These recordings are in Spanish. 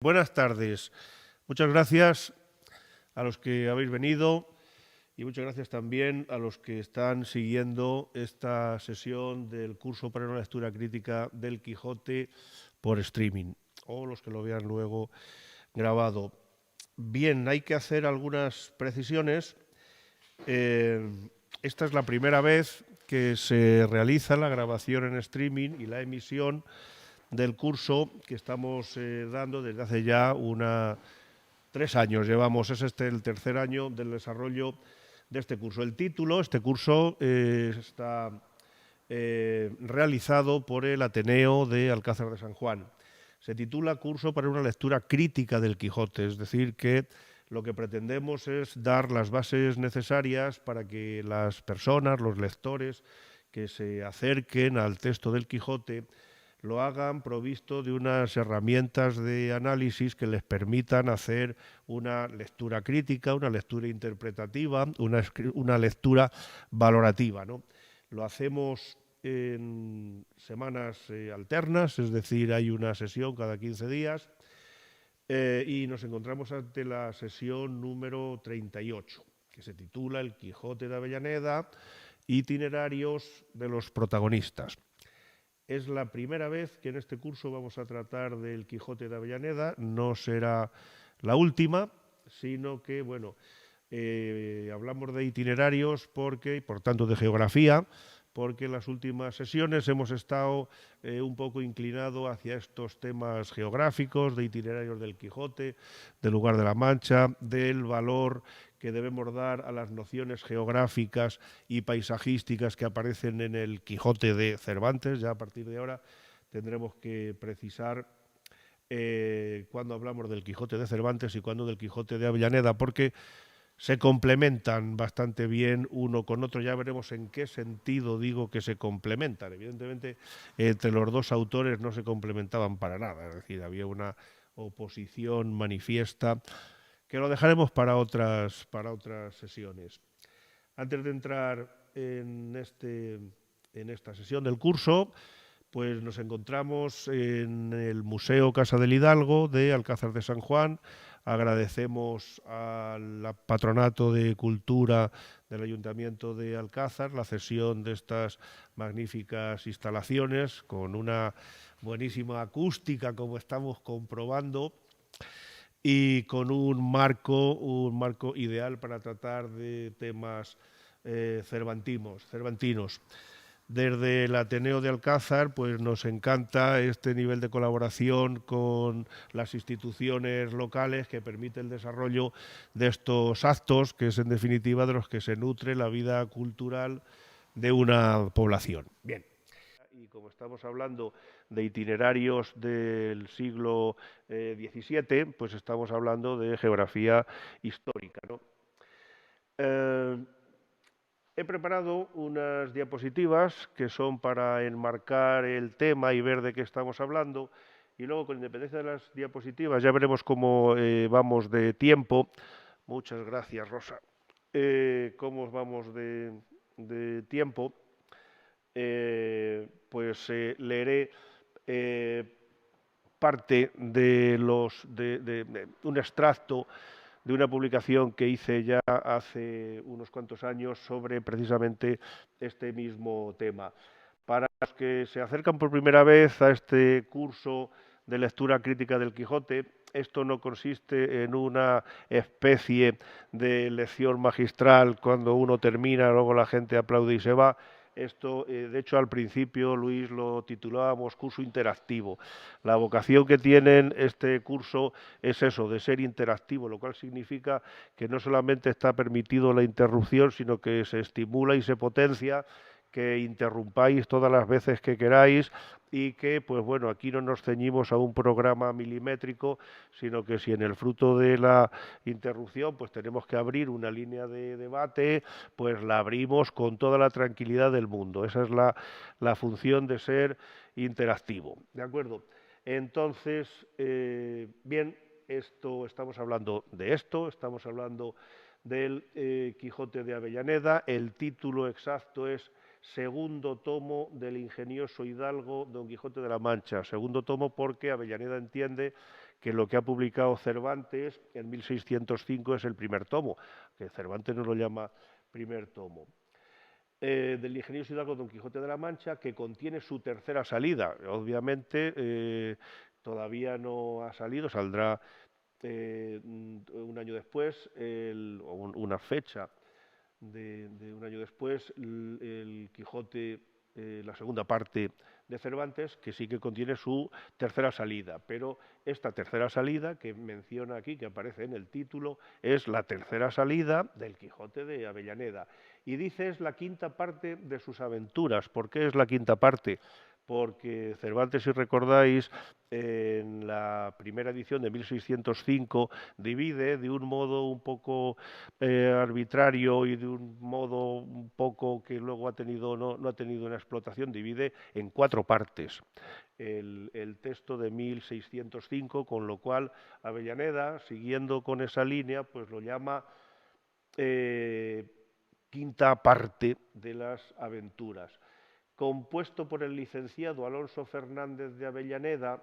Buenas tardes. Muchas gracias a los que habéis venido y muchas gracias también a los que están siguiendo esta sesión del curso para una lectura crítica del Quijote por streaming o los que lo vean luego grabado. Bien, hay que hacer algunas precisiones. Esta es la primera vez que se realiza la grabación en streaming y la emisión del curso que estamos dando desde hace ya 3 años. Llevamos, es el tercer año del desarrollo de este curso. El título, este curso está realizado por el Ateneo de Alcázar de San Juan. Se titula Curso para una lectura crítica del Quijote, es decir, que lo que pretendemos es dar las bases necesarias para que las personas, los lectores que se acerquen al texto del Quijote, lo hagan provisto de unas herramientas de análisis que les permitan hacer una lectura crítica, una lectura interpretativa, una lectura valorativa, ¿no? Lo hacemos en semanas alternas, es decir, hay una sesión cada 15 días y nos encontramos ante la sesión número 38, que se titula El Quijote de Avellaneda, itinerarios de los protagonistas. Es la primera vez que en este curso vamos a tratar del Quijote de Avellaneda, no será la última, sino que, bueno, hablamos de itinerarios y por tanto de geografía, porque en las últimas sesiones hemos estado un poco inclinado hacia estos temas geográficos, de itinerarios del Quijote, del lugar de la Mancha, del valor que debemos dar a las nociones geográficas y paisajísticas que aparecen en el Quijote de Cervantes. Ya a partir de ahora tendremos que precisar cuándo hablamos del Quijote de Cervantes y cuándo del Quijote de Avellaneda, porque se complementan bastante bien uno con otro. Ya veremos en qué sentido digo que se complementan. Evidentemente, entre los dos autores no se complementaban para nada, es decir, había una oposición manifiesta que lo dejaremos para otras sesiones. Antes de entrar en esta sesión del curso, pues nos encontramos en el Museo Casa del Hidalgo de Alcázar de San Juan. Agradecemos al Patronato de Cultura del Ayuntamiento de Alcázar la cesión de estas magníficas instalaciones con una buenísima acústica, como estamos comprobando, y con un marco ideal para tratar de temas cervantinos. Desde el Ateneo de Alcázar, pues nos encanta este nivel de colaboración con las instituciones locales que permite el desarrollo de estos actos, que es en definitiva de los que se nutre la vida cultural de una población. Bien. Y como estamos hablando de itinerarios del siglo XVII, pues estamos hablando de geografía histórica, ¿no? He preparado unas diapositivas que son para enmarcar el tema y ver de qué estamos hablando. Y luego, con independencia de las diapositivas, ya veremos cómo vamos de tiempo. Muchas gracias, Rosa. Cómo vamos de tiempo. Pues leeré parte de un extracto de una publicación que hice ya hace unos cuantos años sobre precisamente este mismo tema. Para los que se acercan por primera vez a este curso de lectura crítica del Quijote, esto no consiste en una especie de lección magistral cuando uno termina, luego la gente aplaude y se va. Esto, de hecho, al principio, Luis, lo titulábamos curso interactivo. La vocación que tiene este curso es eso, de ser interactivo, lo cual significa que no solamente está permitido la interrupción, sino que se estimula y se potencia que interrumpáis todas las veces que queráis y que, pues bueno, aquí no nos ceñimos a un programa milimétrico, sino que si en el fruto de la interrupción pues tenemos que abrir una línea de debate, pues la abrimos con toda la tranquilidad del mundo. Esa es la función de ser interactivo, ¿de acuerdo? Entonces, bien, estamos hablando de esto, estamos hablando del Quijote de Avellaneda. El título exacto es Segundo tomo del ingenioso hidalgo Don Quijote de la Mancha. Segundo tomo porque Avellaneda entiende que lo que ha publicado Cervantes en 1605 es el primer tomo, que Cervantes no lo llama primer tomo. Del ingenioso hidalgo Don Quijote de la Mancha, que contiene su tercera salida. Obviamente todavía no ha salido, saldrá un año después, o una fecha de un año después, el Quijote, la segunda parte de Cervantes, que sí que contiene su tercera salida, pero esta tercera salida que menciona aquí, que aparece en el título, es la tercera salida del Quijote de Avellaneda. Y dice es la quinta parte de sus aventuras. ¿Por qué es la quinta parte? Porque Cervantes, si recordáis, en la primera edición de 1605 divide de un modo un poco arbitrario y de un modo un poco que luego no ha tenido una explotación, divide en 4 partes el texto de 1605, con lo cual Avellaneda, siguiendo con esa línea, pues lo llama quinta parte de las aventuras. Compuesto por el licenciado Alonso Fernández de Avellaneda,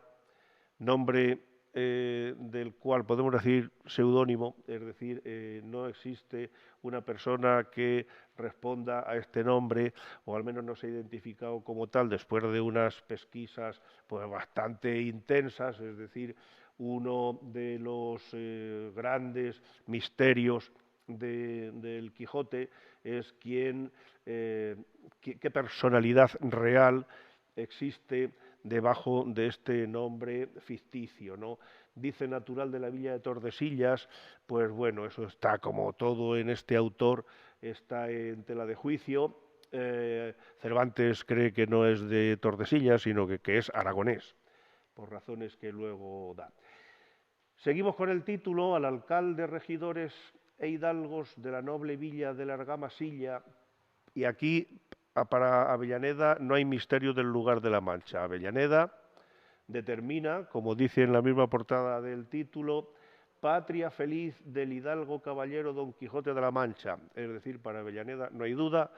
nombre del cual podemos decir seudónimo, es decir, no existe una persona que responda a este nombre, o al menos no se ha identificado como tal después de unas pesquisas pues bastante intensas, es decir, uno de los grandes misterios del Quijote es qué personalidad real existe debajo de este nombre ficticio, ¿no? Dice natural de la villa de Tordesillas, pues bueno, eso está como todo en este autor, está en tela de juicio. Cervantes cree que no es de Tordesillas, sino que es aragonés, por razones que luego da. Seguimos con el título: al alcalde, regidores e hidalgos de la noble villa de la Argamasilla. Y aquí, para Avellaneda, no hay misterio del lugar de la Mancha. Avellaneda determina, como dice en la misma portada del título, patria feliz del hidalgo caballero Don Quijote de la Mancha. Es decir, para Avellaneda no hay duda,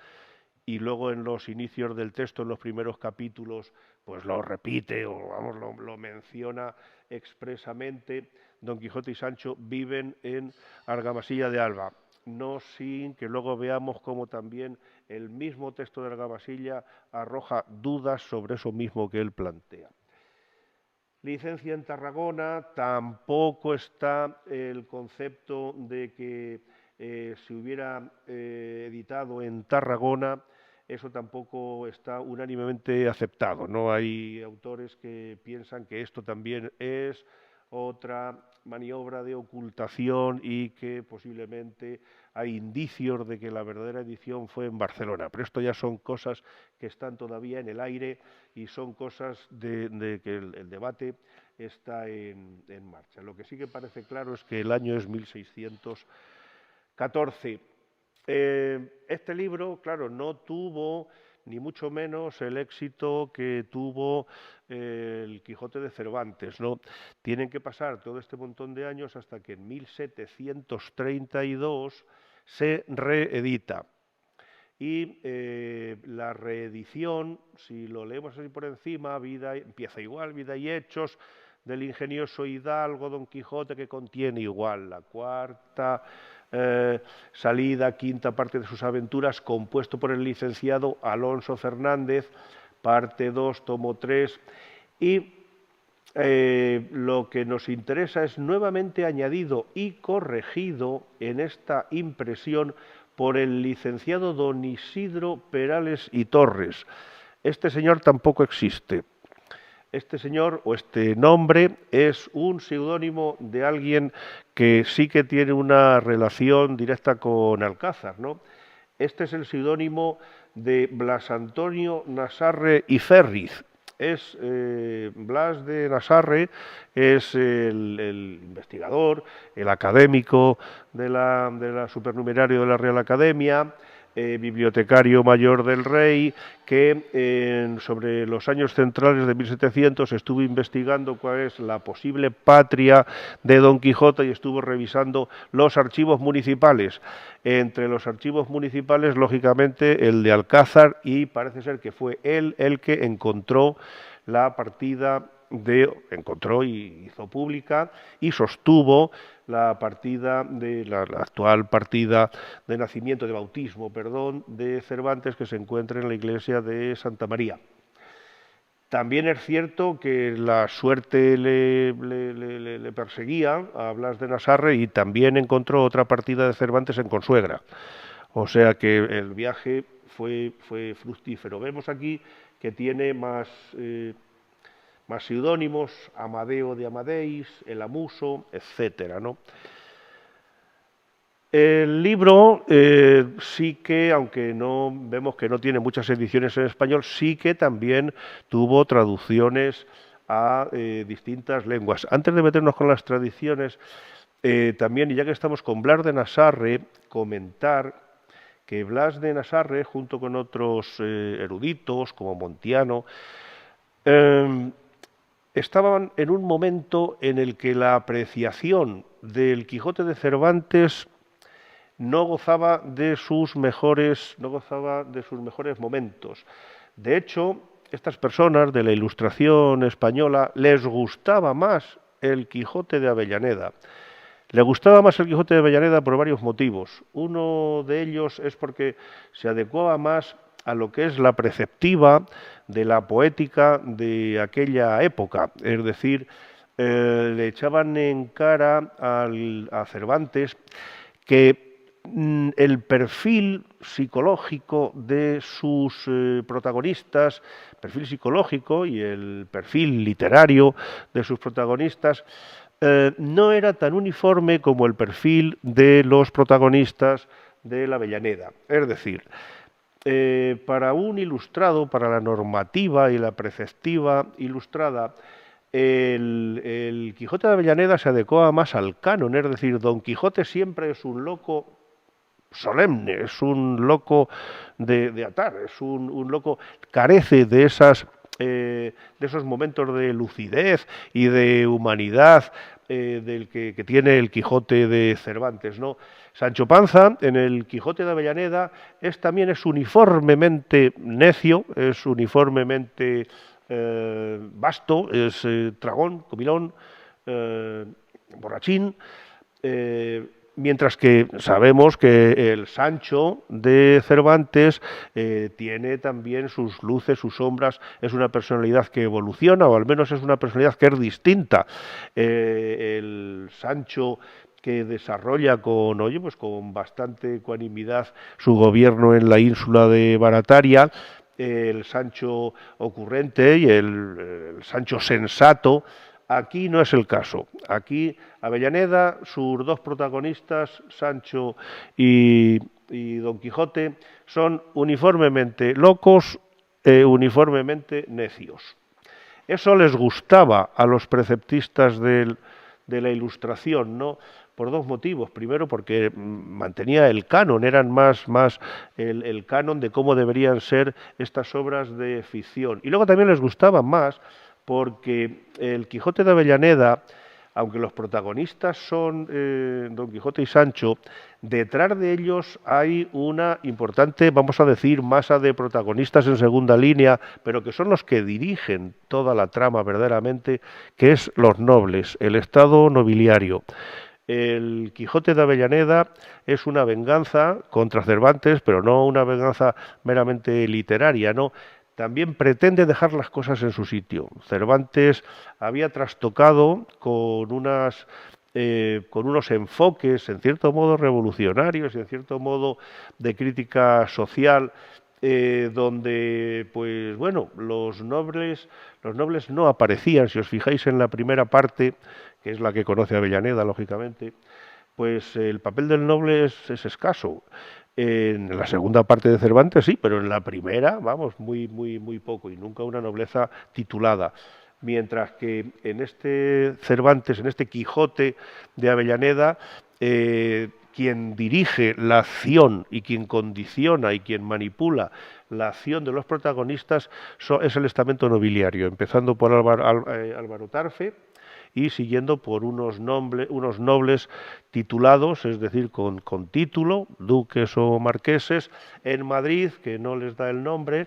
y luego en los inicios del texto, en los primeros capítulos, pues lo repite o vamos, lo menciona expresamente. Don Quijote y Sancho viven en Argamasilla de Alba, no sin que luego veamos cómo también el mismo texto de Argamasilla arroja dudas sobre eso mismo que él plantea. Licencia en Tarragona, tampoco está el concepto de que se hubiera editado en Tarragona, eso tampoco está unánimemente aceptado, ¿no? Hay autores que piensan que esto también es otra maniobra de ocultación y que posiblemente hay indicios de que la verdadera edición fue en Barcelona, pero esto ya son cosas que están todavía en el aire y son cosas de que el debate está en marcha. Lo que sí que parece claro es que el año es 1614. Este libro, claro, no tuvo ni mucho menos el éxito que tuvo el Quijote de Cervantes, ¿no? Tienen que pasar todo este montón de años hasta que en 1732 se reedita. Y la reedición, si lo leemos así por encima, empieza igual, vida y hechos del ingenioso hidalgo Don Quijote, que contiene igual la cuarta salida, quinta parte de sus aventuras, compuesto por el licenciado Alonso Fernández, parte 2, tomo 3, y lo que nos interesa es nuevamente añadido y corregido en esta impresión por el licenciado don Isidro Perales y Torres. Este señor tampoco existe. Este señor o este nombre es un seudónimo de alguien que sí que tiene una relación directa con Alcázar, ¿no? Este es el seudónimo de Blas Antonio Nasarre y Ferriz. Blas de Nasarre es el investigador, el académico de la supernumerario de la Real Academia, bibliotecario mayor del rey, que sobre los años centrales de 1700 estuvo investigando cuál es la posible patria de Don Quijote y estuvo revisando los archivos municipales. Entre los archivos municipales, lógicamente, el de Alcázar, y parece ser que fue él el que encontró la partida encontró y hizo pública y sostuvo la partida la actual partida de nacimiento, de bautismo, perdón, de Cervantes, que se encuentra en la iglesia de Santa María. También es cierto que la suerte le perseguía a Blas de Nasarre y también encontró otra partida de Cervantes en Consuegra. O sea que el viaje fue fructífero. Vemos aquí que tiene más seudónimos: Amadeo de Amadeis, El Amuso, etcétera, ¿no? El libro sí que, aunque no vemos que no tiene muchas ediciones en español, sí que también tuvo traducciones a distintas lenguas. Antes de meternos con las tradiciones, también, y ya que estamos con Blas de Nasarre, comentar que Blas de Nasarre, junto con otros eruditos como Montiano, estaban en un momento en el que la apreciación del Quijote de Cervantes no gozaba de sus mejores momentos. De hecho, estas personas de la Ilustración española les gustaba más el Quijote de Avellaneda. Le gustaba más el Quijote de Avellaneda por varios motivos. Uno de ellos es porque se adecuaba más a lo que es la preceptiva de la poética de aquella época. Es decir, le echaban en cara a Cervantes que el perfil psicológico de sus protagonistas, perfil psicológico y el perfil literario de sus protagonistas, no era tan uniforme como el perfil de los protagonistas de la Avellaneda. Es decir, para un ilustrado, para la normativa y la preceptiva ilustrada, el Quijote de Avellaneda se adecua más al canon, es decir, Don Quijote siempre es un loco solemne, es un loco de atar, es un loco, carece de esos momentos de lucidez y de humanidad del que tiene el Quijote de Cervantes, ¿no? Sancho Panza, en el Quijote de Avellaneda, también es uniformemente necio, es uniformemente vasto, es tragón, comilón, borrachín, mientras que sabemos que el Sancho de Cervantes tiene también sus luces, sus sombras, es una personalidad que evoluciona, o al menos es una personalidad que es distinta. El Sancho que desarrolla con bastante ecuanimidad su gobierno en la ínsula de Barataria, el Sancho ocurrente y el Sancho sensato. Aquí no es el caso. Aquí Avellaneda, sus dos protagonistas, Sancho y Don Quijote, son uniformemente locos, uniformemente necios. Eso les gustaba a los preceptistas de la Ilustración, ¿no? Por dos motivos. Primero, porque mantenía el canon, eran más el canon de cómo deberían ser estas obras de ficción. Y luego también les gustaba más porque el Quijote de Avellaneda, aunque los protagonistas son Don Quijote y Sancho, detrás de ellos hay una importante, vamos a decir, masa de protagonistas en segunda línea, pero que son los que dirigen toda la trama verdaderamente, que es los nobles, el estado nobiliario. El Quijote de Avellaneda es una venganza contra Cervantes, pero no una venganza meramente literaria, no. También pretende dejar las cosas en su sitio. Cervantes había trastocado con unos enfoques, en cierto modo revolucionarios y en cierto modo de crítica social, donde, pues bueno, los nobles no aparecían. Si os fijáis en la primera parte, que es la que conoce Avellaneda, lógicamente, pues el papel del noble es escaso. En la segunda parte de Cervantes sí, pero en la primera, vamos, muy poco, y nunca una nobleza titulada. Mientras que en este Cervantes, en este Quijote de Avellaneda, quien dirige la acción y quien condiciona y quien manipula la acción de los protagonistas es el estamento nobiliario, empezando por Álvaro Tarfe y siguiendo por unos nobles titulados, es decir, con título, duques o marqueses, en Madrid, que no les da el nombre,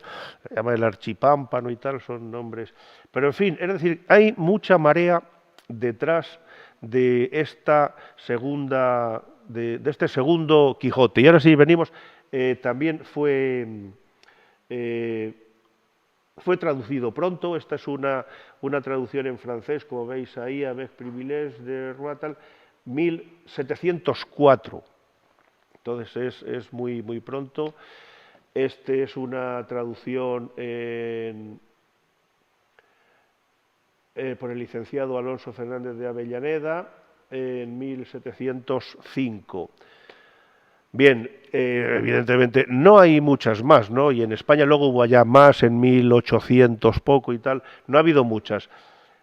se llama el Archipámpano y tal, son nombres. Pero en fin, es decir, hay mucha marea detrás de esta segunda, de este segundo Quijote. Y ahora sí, venimos, también eh, fue traducido pronto. Esta es una traducción en francés, como veis ahí, Avec Privilège de Roatán, 1704. Entonces es muy, muy pronto. Este es una traducción por el licenciado Alonso Fernández de Avellaneda en 1705. Bien, evidentemente no hay muchas más, ¿no? Y en España luego hubo ya más en 1800 poco y tal, no ha habido muchas.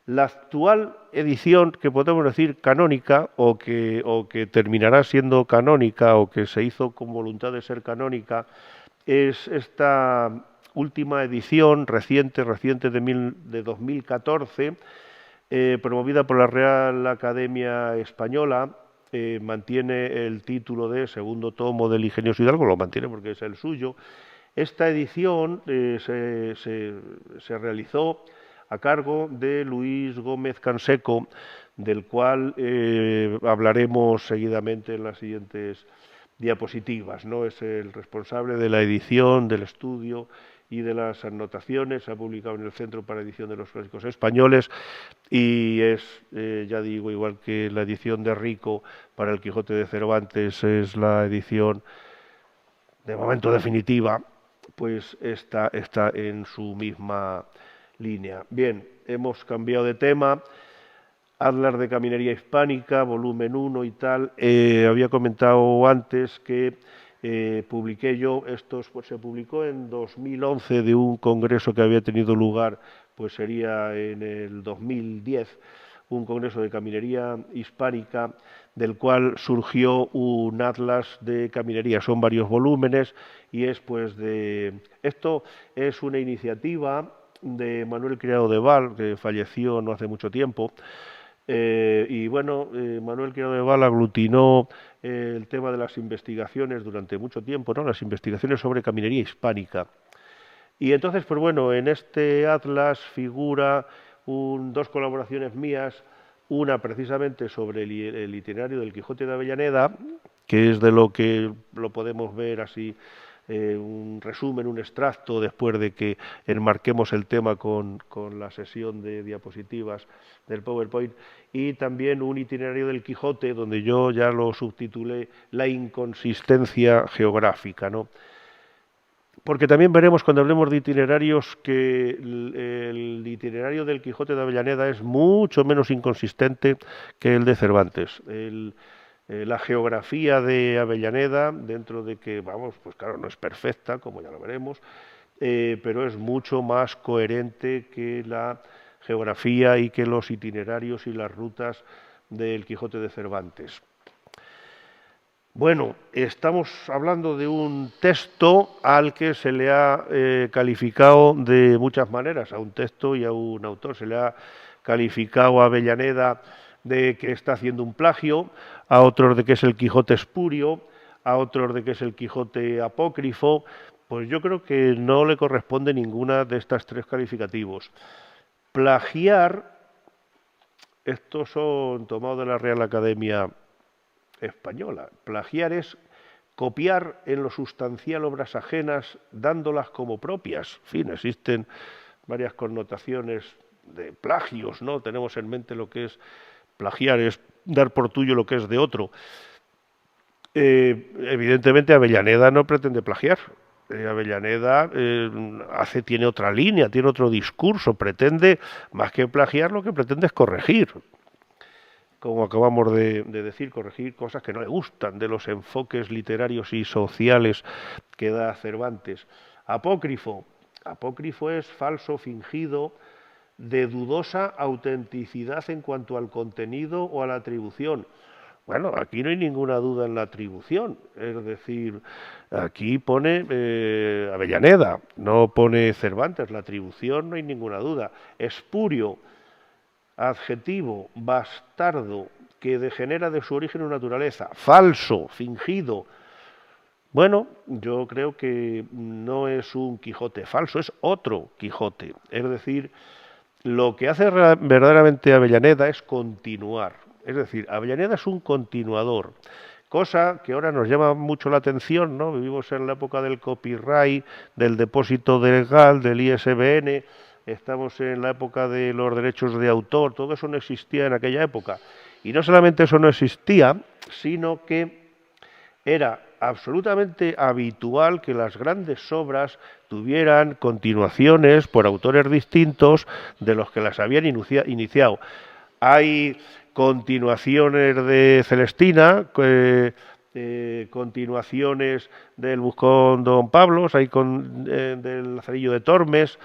La actual edición, que podemos decir canónica, o que terminará siendo canónica, o que se hizo con voluntad de ser canónica, es esta última edición reciente de 2014, promovida por la Real Academia Española. Mantiene el título de segundo tomo del Ingenioso Hidalgo, lo mantiene porque es el suyo. Esta edición se realizó a cargo de Luis Gómez Canseco, del cual hablaremos seguidamente en las siguientes diapositivas, ¿no? Es el responsable de la edición, del estudio y de las anotaciones. Se ha publicado en el Centro para Edición de los Clásicos Españoles y es, ya digo, igual que la edición de Rico para el Quijote de Cervantes es la edición de momento definitiva, pues está en su misma línea. Bien, hemos cambiado de tema. Atlas de Caminería Hispánica, volumen 1 y tal. Había comentado antes que publiqué yo, pues se publicó en 2011 de un congreso que había tenido lugar, pues sería en el 2010, un congreso de caminería hispánica, del cual surgió un atlas de caminería. Son varios volúmenes y es pues esto es una iniciativa de Manuel Criado de Val, que falleció no hace mucho tiempo. Y bueno, Manuel Criado de Val aglutinó el tema de las investigaciones durante mucho tiempo, ¿no? Las investigaciones sobre caminería hispánica. Y entonces, pues bueno, en este atlas figura dos colaboraciones mías, una precisamente sobre el itinerario del Quijote de Avellaneda, que es de lo que lo podemos ver así, un resumen, un extracto, después de que enmarquemos el tema con la sesión de diapositivas del PowerPoint, y también un itinerario del Quijote, donde yo ya lo subtitulé La inconsistencia geográfica, ¿no? Porque también veremos cuando hablemos de itinerarios que el itinerario del Quijote de Avellaneda es mucho menos inconsistente que el de Cervantes. La geografía de Avellaneda, dentro de que, vamos, pues claro, no es perfecta, como ya lo veremos, pero es mucho más coherente que la geografía y que los itinerarios y las rutas del Quijote de Cervantes. Bueno, estamos hablando de un texto al que se le ha calificado de muchas maneras, a un texto y a un autor. Se le ha calificado a Avellaneda de que está haciendo un plagio, a otros de que es el Quijote espurio, a otros de que es el Quijote apócrifo. Pues yo creo que no le corresponde ninguna de estas tres calificativos. Plagiar, estos son tomados de la Real Academia Española. Plagiar es copiar en lo sustancial obras ajenas, dándolas como propias. En fin, existen varias connotaciones de plagios, ¿no? Tenemos en mente lo que es plagiar, es dar por tuyo lo que es de otro. Evidentemente Avellaneda no pretende plagiar. Avellaneda tiene otra línea, tiene otro discurso, pretende, más que plagiar, lo que pretende es corregir, como acabamos de decir, corregir cosas que no le gustan de los enfoques literarios y sociales que da Cervantes. Apócrifo. Apócrifo es falso, fingido, de dudosa autenticidad en cuanto al contenido o a la atribución. Bueno, aquí no hay ninguna duda en la atribución, es decir, aquí pone Avellaneda, no pone Cervantes, la atribución no hay ninguna duda. Espurio. adjetivo bastardo que degenera de su origen o naturaleza, falso, fingido. Bueno, yo creo que no es un Quijote falso, es otro Quijote. Es decir, lo que hace verdaderamente Avellaneda es continuar. Es decir, Avellaneda es un continuador, cosa que ahora nos llama mucho la atención, ¿no? Vivimos en la época del copyright, del depósito legal, del ISBN, estamos en la época de los derechos de autor, todo eso no existía en aquella época. Y no solamente eso no existía, sino que era absolutamente habitual que las grandes obras tuvieran continuaciones por autores distintos de los que las habían iniciado. Hay continuaciones de Celestina, continuaciones del Buscón Don Pablos, hay del Lazarillo de Tormes,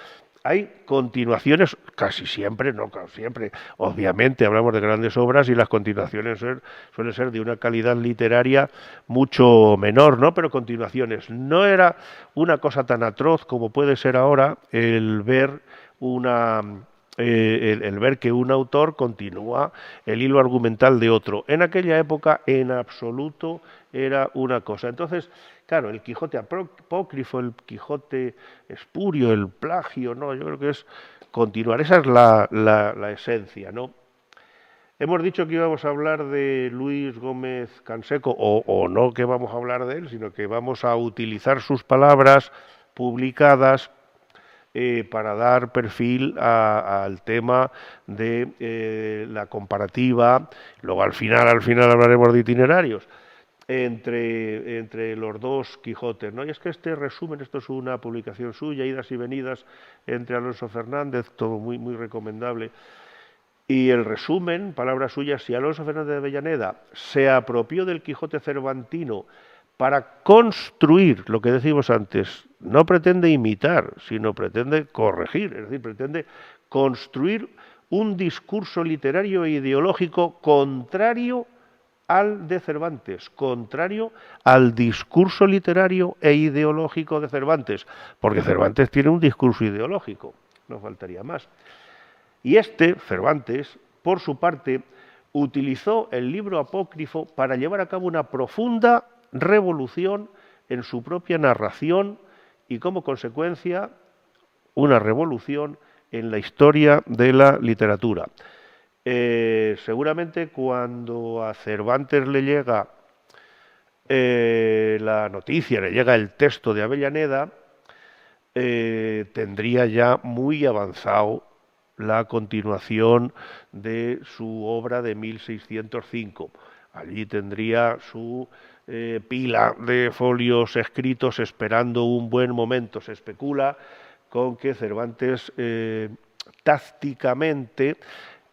hay continuaciones casi siempre, no casi siempre, obviamente hablamos de grandes obras y las continuaciones suelen ser de una calidad literaria mucho menor, ¿no? Pero continuaciones. No era una cosa tan atroz como puede ser ahora el ver el ver que un autor continúa el hilo argumental de otro. En aquella época, en absoluto, era una cosa. Entonces, claro, el Quijote apócrifo, el Quijote espurio, el plagio, no, yo creo que es continuar. Esa es la esencia, ¿no? Hemos dicho que íbamos a hablar de Luis Gómez Canseco, o no que vamos a hablar de él, sino que vamos a utilizar sus palabras publicadas para dar perfil al tema de la comparativa. Luego al final hablaremos de itinerarios entre los dos Quijotes, ¿no? Y es que este resumen, esto es una publicación suya, Idas y Venidas entre Alonso Fernández, todo muy, muy recomendable. Y el resumen, palabras suyas, si Alonso Fernández de Avellaneda se apropió del Quijote cervantino para construir, lo que decimos antes, no pretende imitar, sino pretende corregir, es decir, pretende construir un discurso literario e ideológico contrario al de Cervantes, contrario al discurso literario e ideológico de Cervantes, porque Cervantes tiene un discurso ideológico, no faltaría más. Y Cervantes, por su parte, utilizó el libro apócrifo para llevar a cabo una profunda revolución en su propia narración y, como consecuencia, una revolución en la historia de la literatura. Seguramente cuando a Cervantes le llega la noticia, le llega el texto de Avellaneda, tendría ya muy avanzado la continuación de su obra de 1605. Allí tendría su pila de folios escritos esperando un buen momento. Se especula con que Cervantes tácticamente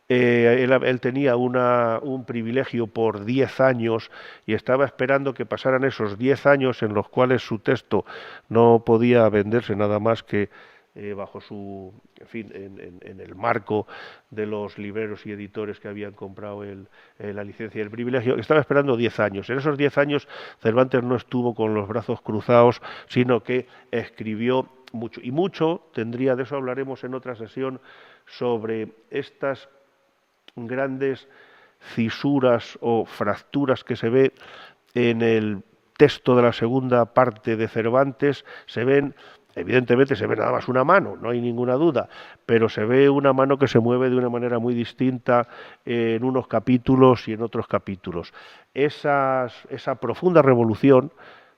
él tenía un privilegio por 10 años y estaba esperando que pasaran esos 10 años en los cuales su texto no podía venderse nada más que bajo su, en fin, en el marco de los libreros y editores que habían comprado la licencia y el privilegio. Estaba esperando 10 años. En esos 10 años Cervantes no estuvo con los brazos cruzados, sino que escribió mucho. Y mucho tendría, de eso hablaremos en otra sesión, sobre estas grandes cisuras o fracturas que se ve en el texto de la segunda parte de Cervantes. Evidentemente se ve nada más una mano, no hay ninguna duda, pero se ve una mano que se mueve de una manera muy distinta en unos capítulos y en otros capítulos. Esa profunda revolución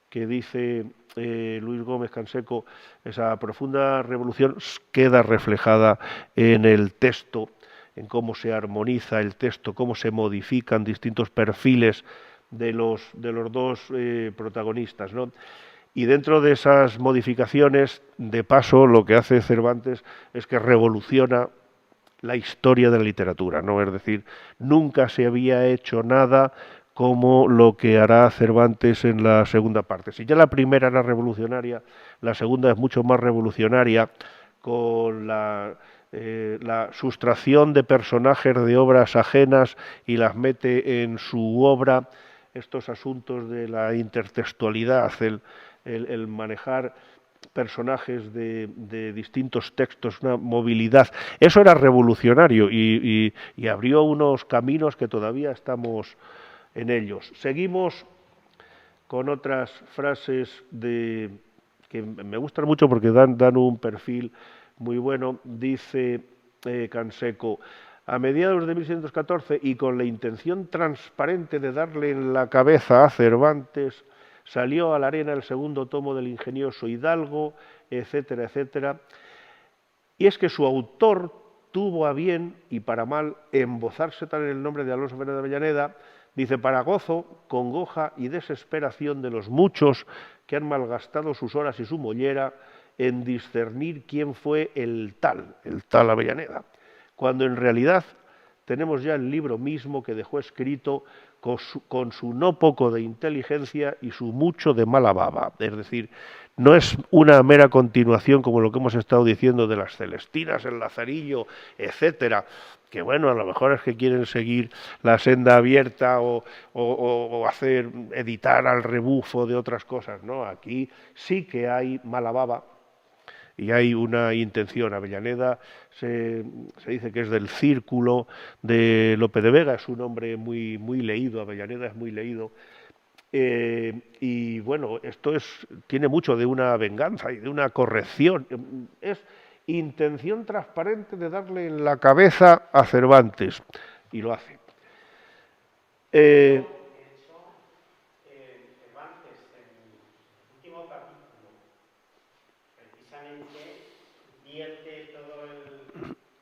que dice Luis Gómez Canseco, esa profunda revolución queda reflejada en el texto, en cómo se armoniza el texto, cómo se modifican distintos perfiles de los dos protagonistas, ¿no? Y dentro de esas modificaciones, de paso, lo que hace Cervantes es que revoluciona la historia de la literatura, ¿no? Es decir, nunca se había hecho nada como lo que hará Cervantes en la segunda parte. Si ya la primera era revolucionaria, la segunda es mucho más revolucionaria, con la sustracción de personajes de obras ajenas y las mete en su obra. Estos asuntos de la intertextualidad, el manejar personajes de distintos textos, una movilidad. Eso era revolucionario y abrió unos caminos que todavía estamos en ellos. Seguimos con otras frases que me gustan mucho porque dan un perfil muy bueno. Dice Canseco: a mediados de 1614 y con la intención transparente de darle en la cabeza a Cervantes, salió a la arena el segundo tomo del ingenioso Hidalgo, etcétera, etcétera. Y es que su autor tuvo a bien, y para mal, embozarse tal en el nombre de Alonso Fernández de Avellaneda, dice, para gozo, congoja y desesperación de los muchos que han malgastado sus horas y su mollera en discernir quién fue el tal Avellaneda, cuando en realidad tenemos ya el libro mismo que dejó escrito con su no poco de inteligencia y su mucho de mala baba. Es decir, no es una mera continuación como lo que hemos estado diciendo de las Celestinas, el Lazarillo, etcétera, que bueno, a lo mejor es que quieren seguir la senda abierta o hacer, editar al rebufo de otras cosas, ¿no? Aquí sí que hay mala baba y hay una intención. Avellaneda se dice que es del círculo de Lope de Vega, es un hombre muy, muy leído, Avellaneda es muy leído. Y bueno, esto tiene mucho de una venganza y de una corrección. Es intención transparente de darle en la cabeza a Cervantes, y lo hace. Cervantes, en el último capítulo, precisamente vierte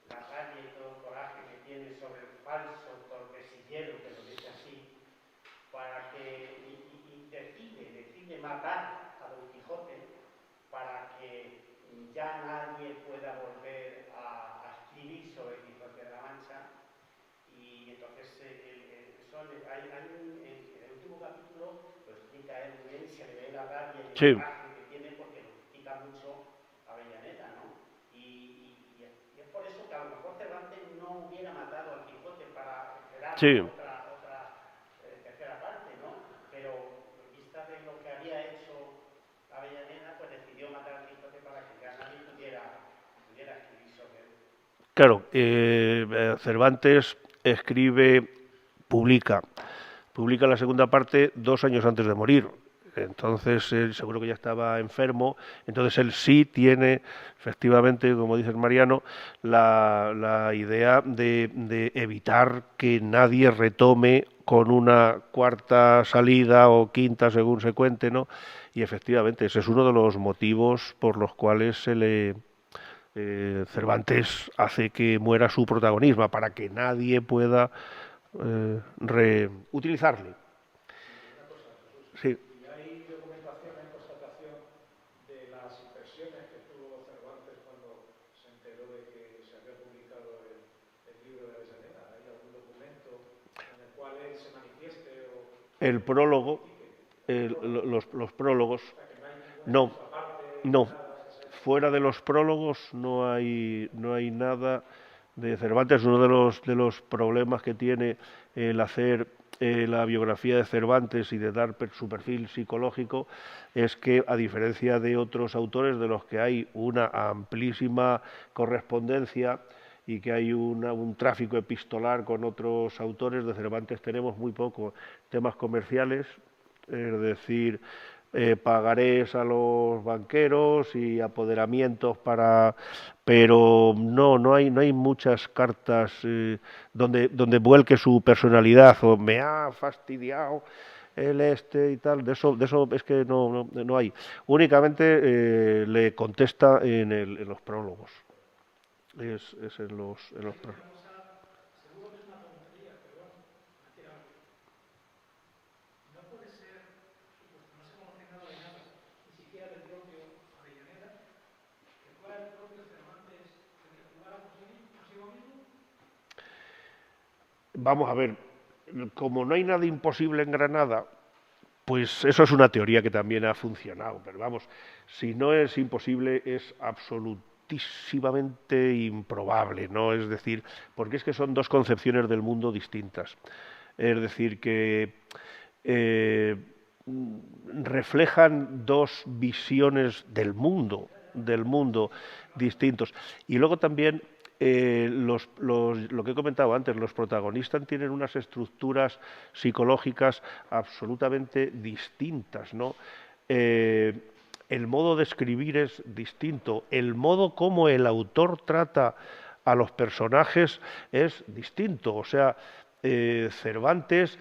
la rabia y todo el coraje que tiene sobre el falso torquecillero, que lo dice así, para que decide matar a Don Quijote para que ya nadie pueda volver a escribir sobre Quijote de la Mancha. Y entonces en el último capítulo lo explica él muy bien y se le ve la rabia y el Sí, coraje que tiene porque lo critica mucho a Avellaneda, ¿no? Y es por eso que a lo mejor Cervantes no hubiera matado al Quijote para crear sí. otra tercera parte, ¿no? Pero en vista de lo que había hecho Avellaneda, pues decidió matar al Quijote para que ya nadie pudiera escribir sobre él. Claro, Cervantes publica, publica la segunda parte 2 años antes de morir. Entonces él seguro que ya estaba enfermo. Entonces él sí tiene, efectivamente, como dice Mariano, la idea de evitar que nadie retome con una cuarta salida o quinta, según se cuente, ¿no? Y efectivamente, ese es uno de los motivos por los cuales Cervantes hace que muera su protagonismo para que nadie pueda reutilizarle. Una cosa, Jesús, Sí, ¿y hay documentación, hay constatación de las impresiones que tuvo Cervantes cuando se enteró de que se había publicado el libro de Avellaneda? ¿Hay algún documento en el cual él se manifieste el o lo prólogo, critique? El prólogo. los prólogos, O sea, que no hay ninguna no, contraparte ni no. nada que se haya Fuera de publicado. los prólogos no hay nada de Cervantes. Uno de los problemas que tiene el hacer la biografía de Cervantes y de dar su perfil psicológico es que, a diferencia de otros autores de los que hay una amplísima correspondencia y que hay un tráfico epistolar con otros autores, de Cervantes tenemos muy poco. Temas comerciales, es decir, pagarés a los banqueros y apoderamientos para, pero no hay muchas cartas donde vuelque su personalidad o me ha fastidiado el este y tal. De eso es que no hay. Únicamente le contesta en los prólogos. Es en los Hay una prólogos. cosa, seguro que es una tontería, pero bueno, me tira algo. No puede ser, supuesto, no se conoce nada de nada, ni siquiera del propio Avellaneda, que fuera el propio Cervantes el que jugara consigo mismo. Vamos a ver, como no hay nada imposible en Granada, pues eso es una teoría que también ha funcionado, pero vamos, si no es imposible, es absolutísimamente improbable, ¿no? Es decir, porque es que son dos concepciones del mundo distintas. Es decir, que eh, reflejan dos visiones del mundo distintos. Y luego también lo que he comentado antes, los protagonistas tienen unas estructuras psicológicas absolutamente distintas, ¿no? El modo de escribir es distinto, el modo como el autor trata a los personajes es distinto. O sea, Cervantes,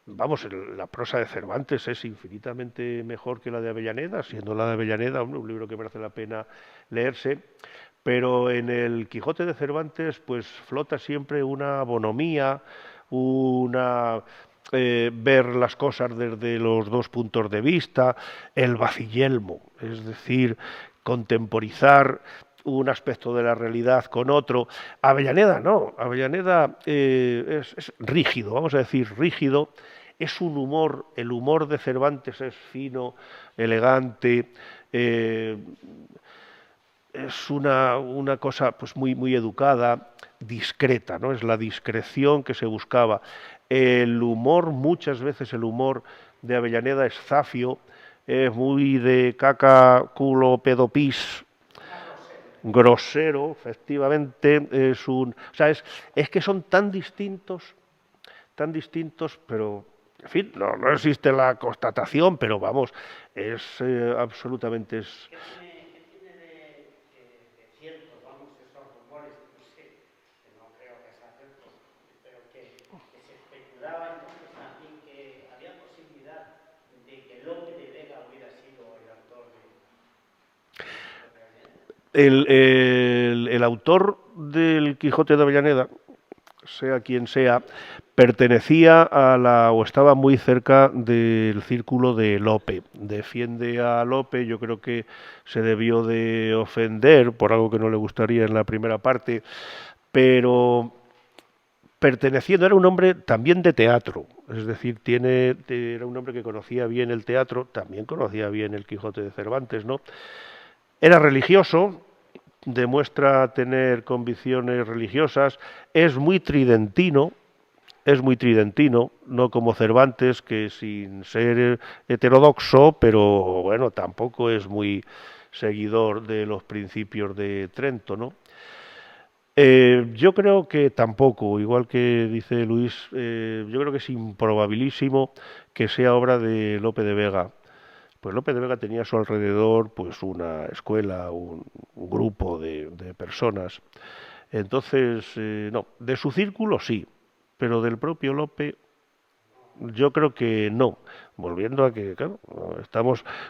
vamos, la prosa de Cervantes es infinitamente mejor que la de Avellaneda, siendo la de Avellaneda un libro que merece la pena leerse, pero en el Quijote de Cervantes pues flota siempre una bonomía, ver las cosas desde los dos puntos de vista, el vacillelmo, es decir, contemporizar un aspecto de la realidad con otro. Avellaneda no, Avellaneda es rígido, vamos a decir rígido, es un humor, el humor de Cervantes es fino, elegante, es una cosa pues muy educada, discreta, ¿no? Es la discreción que se buscaba. El humor, muchas veces el humor de Avellaneda es zafio, es muy de caca, culo, pedo, pis, grosero, efectivamente, o sea, es que son tan distintos, pero, en fin, no existe la constatación, pero vamos, es absolutamente... ¿Qué tiene de cierto, vamos, esos rumores? No sé, que no creo que sea cierto, pero que se especulaba entonces también que había posibilidad de que Lope de Vega hubiera sido el autor de... El autor del Quijote de Avellaneda, sea quien sea, pertenecía o estaba muy cerca del círculo de Lope. Defiende a Lope, yo creo que se debió de ofender por algo que no le gustaría en la primera parte, pero perteneciendo, era un hombre también de teatro, es decir, era un hombre que conocía bien el teatro, también conocía bien el Quijote de Cervantes, ¿no? Era religioso, demuestra tener convicciones religiosas, es muy tridentino, no como Cervantes, que sin ser heterodoxo, pero bueno, tampoco es muy seguidor de los principios de Trento, ¿no? Yo creo que tampoco, igual que dice Luis, yo creo que es improbabilísimo que sea obra de Lope de Vega. Pues Lope de Vega tenía a su alrededor pues una escuela, un grupo de personas. Entonces, no, de su círculo sí, pero del propio Lope yo creo que no. Volviendo a que, claro,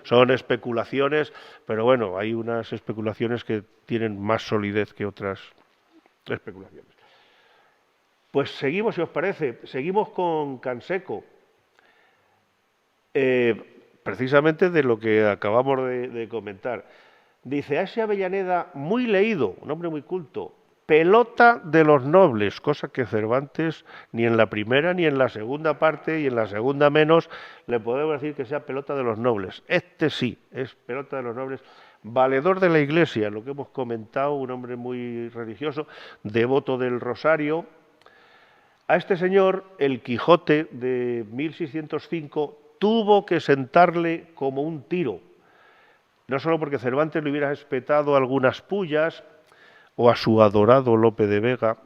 son especulaciones, pero bueno, hay unas especulaciones que tienen más solidez que otras especulaciones. Pues seguimos, si os parece, seguimos con Canseco. Precisamente de lo que acabamos de comentar. Dice, a ese Avellaneda muy leído, un hombre muy culto, pelota de los nobles, cosa que Cervantes ni en la primera ni en la segunda parte y en la segunda menos le podemos decir que sea pelota de los nobles. Este sí, es pelota de los nobles, valedor de la iglesia, lo que hemos comentado, un hombre muy religioso, devoto del rosario. A este señor, el Quijote de 1605 tuvo que sentarle como un tiro, no solo porque Cervantes le hubiera espetado algunas pullas, o a su adorado Lope de Vega,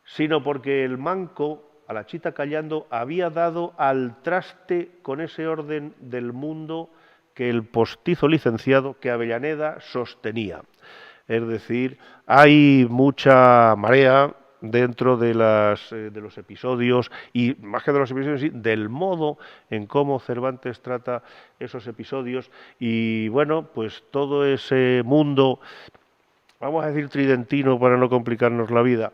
sino porque el manco, a la chita callando, había dado al traste con ese orden del mundo que el postizo licenciado, que Avellaneda sostenía. Es decir, hay mucha marea dentro de los episodios, y más que de los episodios, sí, del modo en cómo Cervantes trata esos episodios, y bueno, pues todo ese mundo, vamos a decir tridentino para no complicarnos la vida,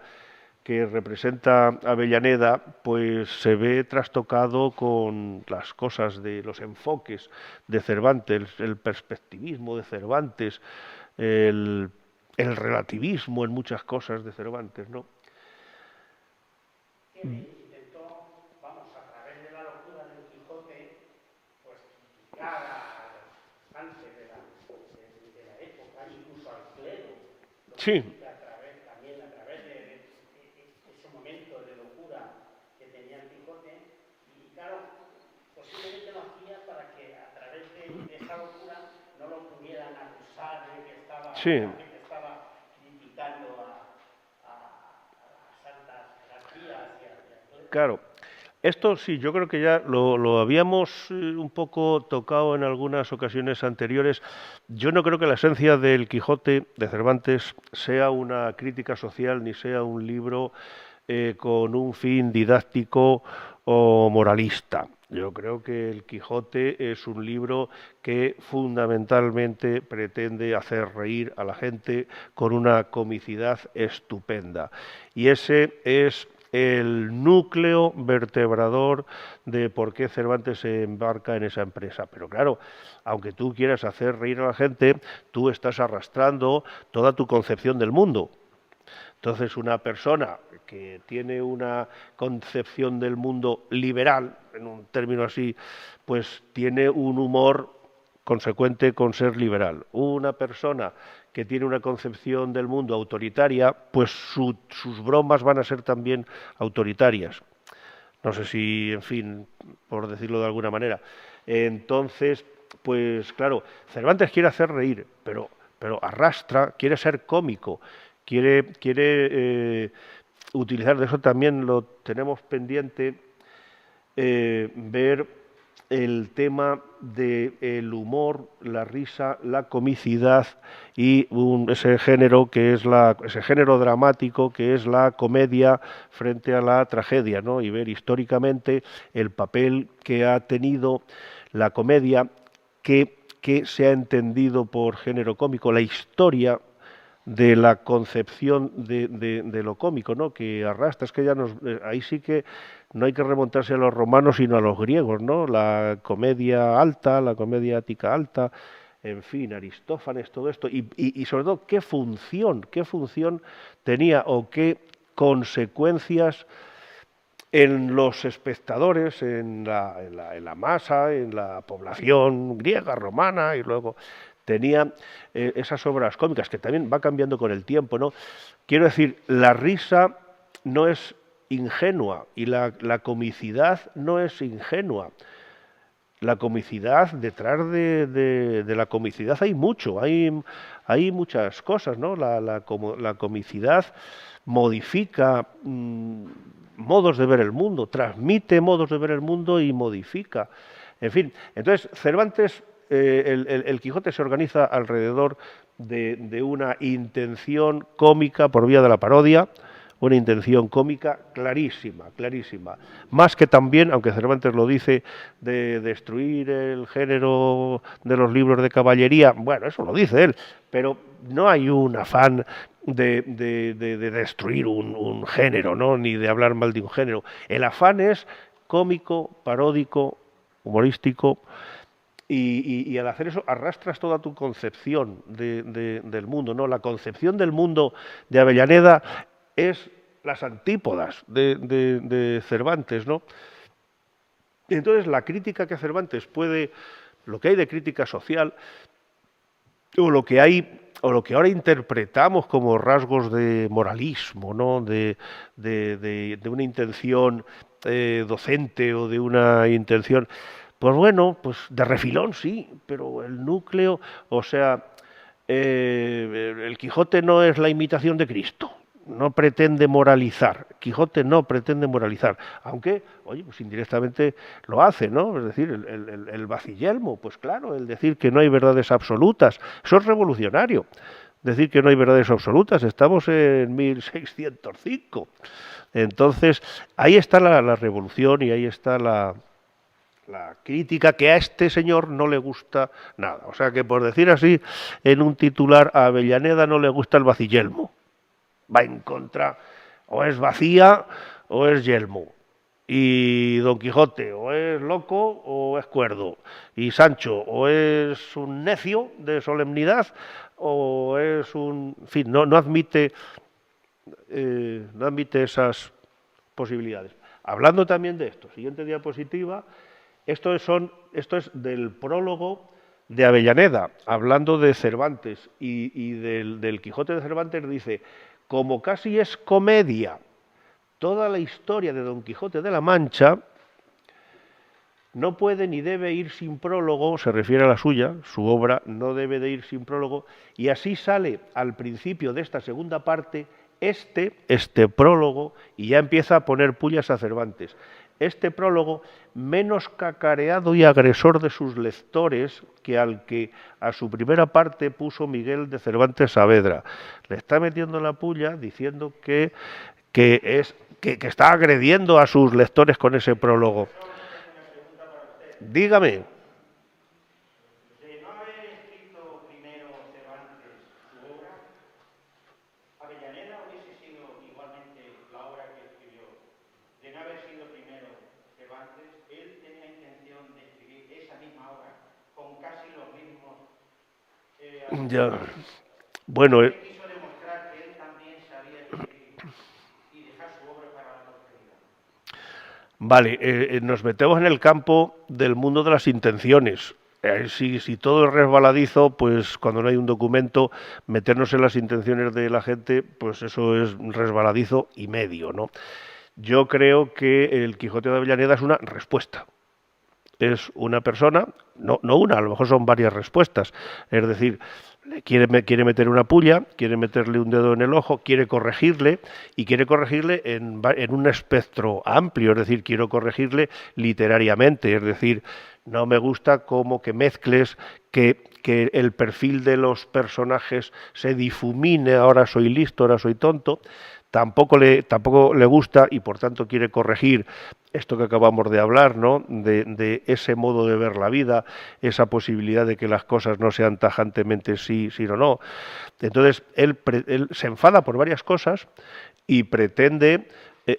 que representa Avellaneda, pues se ve trastocado con las cosas de los enfoques de Cervantes, el perspectivismo de Cervantes, el relativismo en muchas cosas de Cervantes, ¿no? Que intentó, vamos, a través de la locura del Quijote, pues criticar a los antes de la época, incluso al clero, lo Sí. critica también a través de ese momento de locura que tenía el Quijote, y claro, posiblemente no hacía Sí. estaba criticando a las altas jerarquías y a Claro, esto sí, yo creo que ya lo habíamos un poco tocado en algunas ocasiones anteriores. Yo no creo que la esencia del Quijote de Cervantes sea una crítica social ni sea un libro con un fin didáctico o moralista. Yo creo que el Quijote es un libro que fundamentalmente pretende hacer reír a la gente con una comicidad estupenda. Y ese es el núcleo vertebrador de por qué Cervantes se embarca en esa empresa. Pero claro, aunque tú quieras hacer reír a la gente, tú estás arrastrando toda tu concepción del mundo. Entonces, una persona que tiene una concepción del mundo liberal, en un término así, pues tiene un humor consecuente con ser liberal. Una persona que tiene una concepción del mundo autoritaria, pues sus bromas van a ser también autoritarias. No sé si, en fin, por decirlo de alguna manera. Entonces, pues claro, Cervantes quiere hacer reír, pero arrastra, quiere ser cómico, quiere utilizar, de eso también lo tenemos pendiente, ver el tema del humor, la risa, la comicidad y ese género que es ese género dramático que es la comedia frente a la tragedia, ¿no? Y ver históricamente el papel que ha tenido la comedia, que se ha entendido por género cómico, la historia de la concepción de lo cómico, ¿no? Que arrastra, es que ya ahí sí que no hay que remontarse a los romanos sino a los griegos, ¿no? La comedia alta, la comedia ática alta, en fin, Aristófanes, todo esto, y sobre todo qué función tenía o qué consecuencias en los espectadores, en la masa, en la población griega, romana, y luego tenía esas obras cómicas que también va cambiando con el tiempo, ¿no? Quiero decir, la risa no es ingenua y la comicidad no es ingenua. La comicidad, detrás de la comicidad hay mucho, hay muchas cosas, ¿no? La comicidad modifica modos de ver el mundo, transmite modos de ver el mundo y modifica. En fin, entonces Cervantes, el Quijote se organiza alrededor de una intención cómica por vía de la parodia, una intención cómica clarísima, clarísima. Más que también, aunque Cervantes lo dice, de destruir el género de los libros de caballería, bueno, eso lo dice él, pero no hay un afán de destruir un género, ¿no? Ni de hablar mal de un género. El afán es cómico, paródico, humorístico, y al hacer eso arrastras toda tu concepción del mundo, ¿no? La concepción del mundo de Avellaneda es las antípodas de Cervantes, ¿no? Entonces la crítica que Cervantes puede, lo que hay de crítica social, o lo que hay, o lo que ahora interpretamos como rasgos de moralismo, ¿no? De una intención docente o de una intención, pues bueno, pues de refilón sí, pero el núcleo, o sea, el Quijote no es la imitación de Cristo, no pretende moralizar. Quijote no pretende moralizar, aunque, oye, pues indirectamente lo hace, ¿no? Es decir, el vacillelmo, pues claro, el decir que no hay verdades absolutas, eso es revolucionario. Decir que no hay verdades absolutas, estamos en 1605. Entonces, ahí está la revolución y ahí está la crítica que a este señor no le gusta nada. O sea que, por decir así, en un titular, a Avellaneda no le gusta el vacillelmo. Va en contra, o es vacía o es yelmo. Y Don Quijote o es loco o es cuerdo. Y Sancho o es un necio de solemnidad o es un... En fin, no admite esas posibilidades. Hablando también de esto, siguiente diapositiva, esto es del prólogo de Avellaneda, hablando de Cervantes y del Quijote de Cervantes, dice: como casi es comedia toda la historia de Don Quijote de la Mancha, no puede ni debe ir sin prólogo, se refiere a la suya, su obra no debe de ir sin prólogo, y así sale al principio de esta segunda parte este prólogo, y ya empieza a poner pullas a Cervantes. Este prólogo, menos cacareado y agresor de sus lectores que al que a su primera parte puso Miguel de Cervantes Saavedra. Le está metiendo la pulla diciendo que está agrediendo a sus lectores con ese prólogo. Dígame. De no haber escrito primero Cervantes su obra, Avellaneda hubiese sido igualmente la obra que escribió. De no haber sido primero Cervantes, él tenía intención de escribir esa misma obra con casi los mismos. Ya. Bueno, Él quiso demostrar que él también sabía escribir y dejar su obra para la posteridad. vale, nos metemos en el campo del mundo de las intenciones. Si todo es resbaladizo, pues cuando no hay un documento, meternos en las intenciones de la gente, pues eso es resbaladizo y medio, ¿no? Yo creo que el Quijote de Avellaneda es una respuesta. Es una persona, no una, a lo mejor son varias respuestas. Es decir, quiere meter una pulla, quiere meterle un dedo en el ojo, quiere corregirle, y quiere corregirle en un espectro amplio, es decir, quiero corregirle literariamente, es decir, no me gusta como que mezcles, que el perfil de los personajes se difumine, ahora soy listo, ahora soy tonto. Tampoco le gusta, y por tanto quiere corregir esto que acabamos de hablar, ¿no? De ese modo de ver la vida, esa posibilidad de que las cosas no sean tajantemente sí o no. Entonces, él se enfada por varias cosas y pretende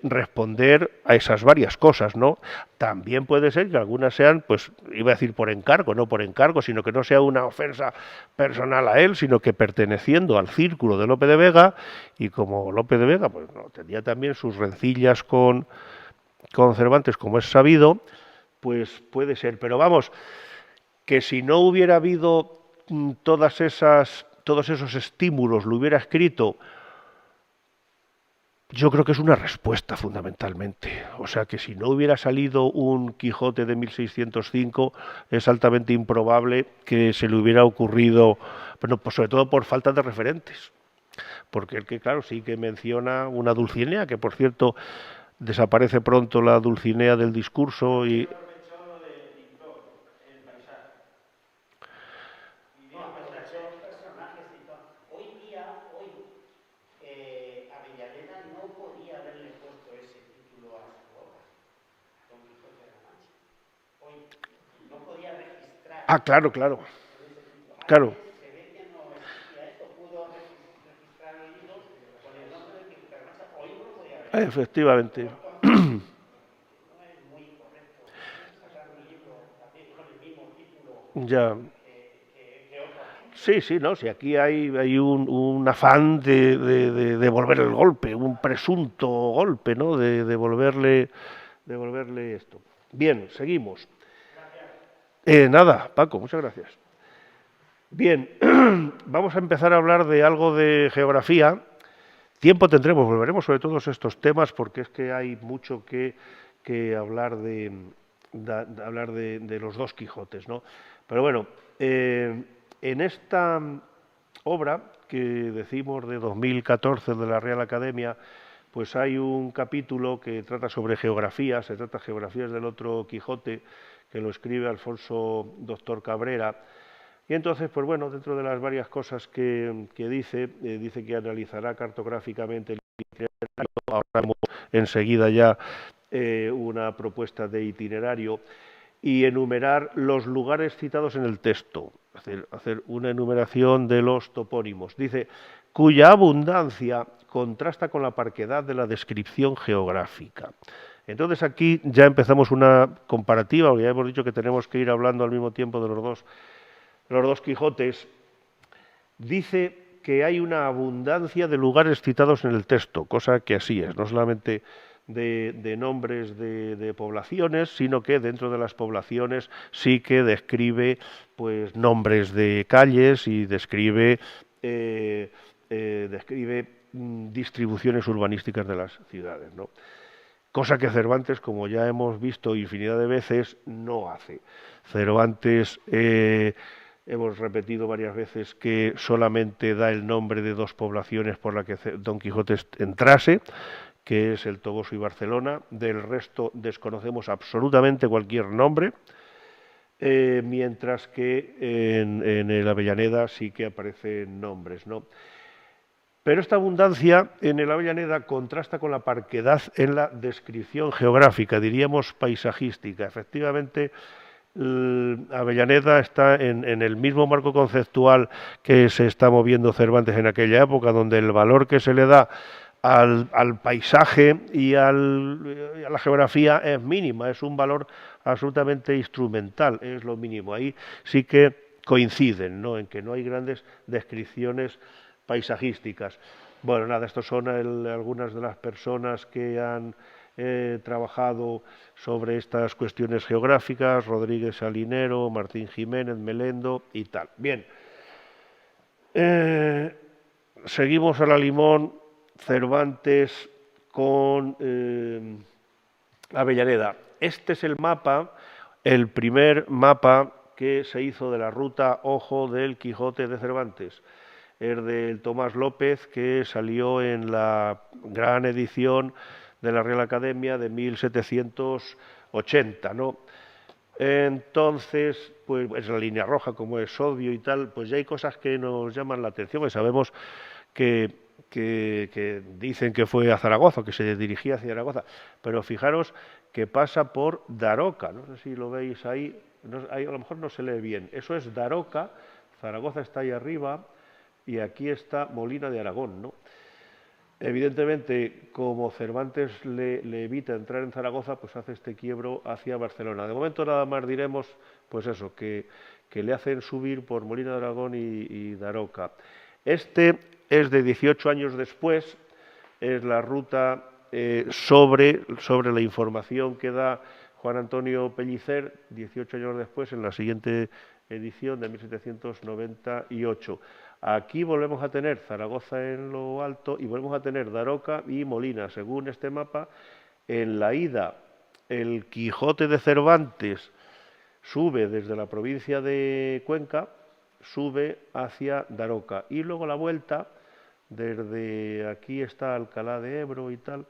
responder a esas varias cosas, ¿no? También puede ser que algunas sean, pues, iba a decir por encargo, no por encargo, sino que no sea una ofensa personal a él, sino que perteneciendo al círculo de Lope de Vega, y como Lope de Vega, pues, no, tenía también sus rencillas con Cervantes, como es sabido, pues puede ser. Pero vamos, que si no hubiera habido todos esos estímulos, lo hubiera escrito. Yo creo que es una respuesta fundamentalmente. O sea que si no hubiera salido un Quijote de 1605, es altamente improbable que se le hubiera ocurrido, bueno, pues sobre todo por falta de referentes. Porque el que, claro, sí que menciona una Dulcinea, que por cierto desaparece pronto la Dulcinea del discurso y... Avellaneda no podía haberle puesto ese título a su obra, Don Quijote de la Mancha. Hoy no podía registrar. Ah, claro. Claro. Se ve que no existía esto, pudo registrar el libro con el nombre de Quijote de la Mancha. Hoy no podía haber. Efectivamente. No es muy correcto sacar un libro también con el mismo título Ya. que otro. Sí, no, si aquí hay un afán de devolver el golpe, un presunto golpe, ¿no? De devolverle esto. Bien, seguimos. Nada, Paco, muchas gracias. Bien, vamos a empezar a hablar de algo de geografía. Tiempo tendremos, volveremos sobre todos estos temas porque es que hay mucho que hablar hablar de los dos Quijotes, ¿no? Pero bueno, en esta obra que decimos de 2014 de la Real Academia, pues hay un capítulo que trata sobre geografía, se trata geografías del otro Quijote, que lo escribe Alfonso Doctor Cabrera. Y entonces, pues bueno, dentro de las varias cosas que dice que analizará cartográficamente el itinerario. Ahora enseguida ya una propuesta de itinerario y enumerar los lugares citados en el texto, hacer una enumeración de los topónimos. Dice, cuya abundancia contrasta con la parquedad de la descripción geográfica. Entonces aquí ya empezamos una comparativa, ya hemos dicho que tenemos que ir hablando al mismo tiempo de los dos Quijotes. Dice que hay una abundancia de lugares citados en el texto, cosa que así es, no solamente de nombres de poblaciones, sino que dentro de las poblaciones sí que describe pues nombres de calles y describe distribuciones urbanísticas de las ciudades, ¿no? cosa que Cervantes, como ya hemos visto infinidad de veces, no hace. Cervantes, hemos repetido varias veces que solamente da el nombre de dos poblaciones por las que Don Quijote entrase, que es el Toboso y Barcelona. Del resto desconocemos absolutamente cualquier nombre, mientras que en el Avellaneda sí que aparecen nombres, ¿no? Pero esta abundancia en el Avellaneda contrasta con la parquedad en la descripción geográfica, diríamos paisajística. Efectivamente, Avellaneda está en el mismo marco conceptual que se está moviendo Cervantes en aquella época, donde el valor que se le da al paisaje y a la geografía es mínima, es un valor absolutamente instrumental, es lo mínimo. Ahí sí que coinciden, ¿no?, en que no hay grandes descripciones paisajísticas. Bueno, nada, estos son algunas de las personas que han trabajado sobre estas cuestiones geográficas: Rodríguez Salinero, Martín Jiménez, Melendo y tal. Bien, seguimos a la limón. Cervantes con Avellaneda. Este es el mapa, el primer mapa que se hizo de la ruta Ojo del Quijote de Cervantes. Es del Tomás López, que salió en la gran edición de la Real Academia de 1780, ¿no? Entonces, pues es la línea roja, como es obvio y tal, pues ya hay cosas que nos llaman la atención, pues sabemos que dicen que fue a Zaragoza, que se dirigía hacia Zaragoza, pero fijaros que pasa por Daroca, no sé si lo veis ahí, a lo mejor no se lee bien, eso es Daroca, Zaragoza está ahí arriba y aquí está Molina de Aragón, ¿no? Evidentemente, como Cervantes le evita entrar en Zaragoza, pues hace este quiebro hacia Barcelona. De momento nada más diremos, pues eso, que le hacen subir por Molina de Aragón y Daroca. Este es de 18 años después, es la ruta sobre la información que da Juan Antonio Pellicer, 18 años después, en la siguiente edición de 1798. Aquí volvemos a tener Zaragoza en lo alto y volvemos a tener Daroca y Molina. Según este mapa, en la ida, el Quijote de Cervantes sube desde la provincia de Cuenca, sube hacia Daroca, y luego la vuelta, desde aquí está Alcalá de Ebro y tal,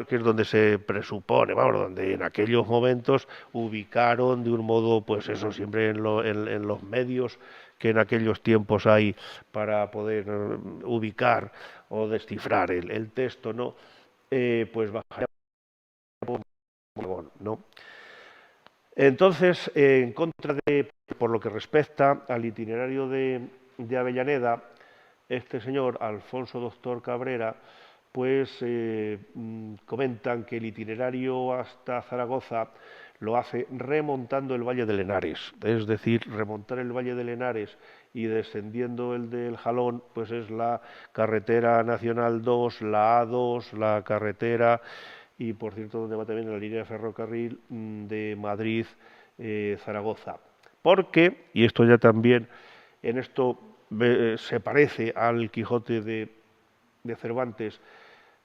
que es donde se presupone, vamos, donde en aquellos momentos ubicaron de un modo, pues eso, siempre en los medios que en aquellos tiempos hay para poder ubicar o descifrar el texto, ¿no? Pues bajaría por, ¿no? Entonces, en contra de, por lo que respecta al itinerario de Avellaneda, este señor, Alfonso Doctor Cabrera, pues comentan que el itinerario hasta Zaragoza lo hace remontando el Valle del Henares, es decir, remontar el Valle del Henares y descendiendo el del Jalón, pues es la carretera nacional 2, la A2, la carretera, y por cierto donde va también la línea de ferrocarril de Madrid-Zaragoza. Porque, y esto ya también, en esto se parece al Quijote de Cervantes,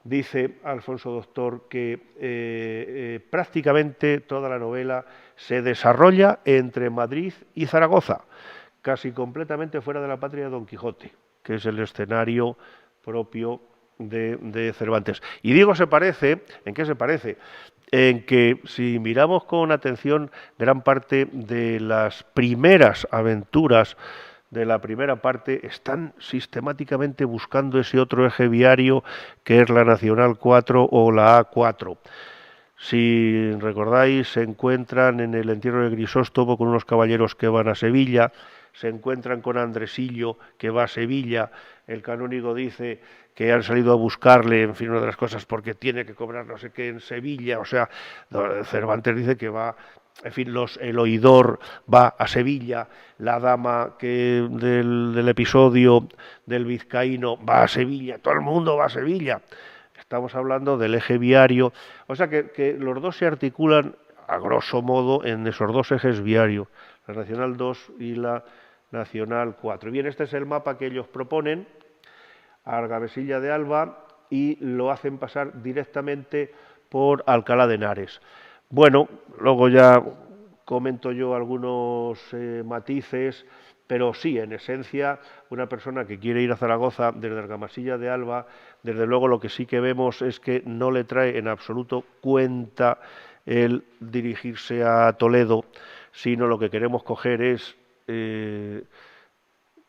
dice Alfonso Doctor que prácticamente toda la novela se desarrolla entre Madrid y Zaragoza, casi completamente fuera de la patria de Don Quijote, que es el escenario propio de Cervantes. Y digo se parece, ¿en qué se parece? En que si miramos con atención gran parte de las primeras aventuras de la primera parte, están sistemáticamente buscando ese otro eje viario que es la Nacional 4 o la A4. Si recordáis, se encuentran en el entierro de Grisóstomo con unos caballeros que van a Sevilla, se encuentran con Andresillo que va a Sevilla, el canónigo dice que han salido a buscarle, en fin, una de las cosas, porque tiene que cobrar no sé qué en Sevilla, o sea, Cervantes dice que va, en fin, el oidor va a Sevilla, la dama del episodio del vizcaíno va a Sevilla, todo el mundo va a Sevilla. Estamos hablando del eje viario, o sea que los dos se articulan a grosso modo en esos dos ejes viarios, la Nacional 2 y la Nacional 4. Bien, este es el mapa que ellos proponen a Argavesilla de Alba y lo hacen pasar directamente por Alcalá de Henares. Bueno, luego ya comento yo algunos matices, pero sí, en esencia, una persona que quiere ir a Zaragoza desde Argamasilla de Alba, desde luego lo que sí que vemos es que no le trae en absoluto cuenta el dirigirse a Toledo, sino lo que queremos coger es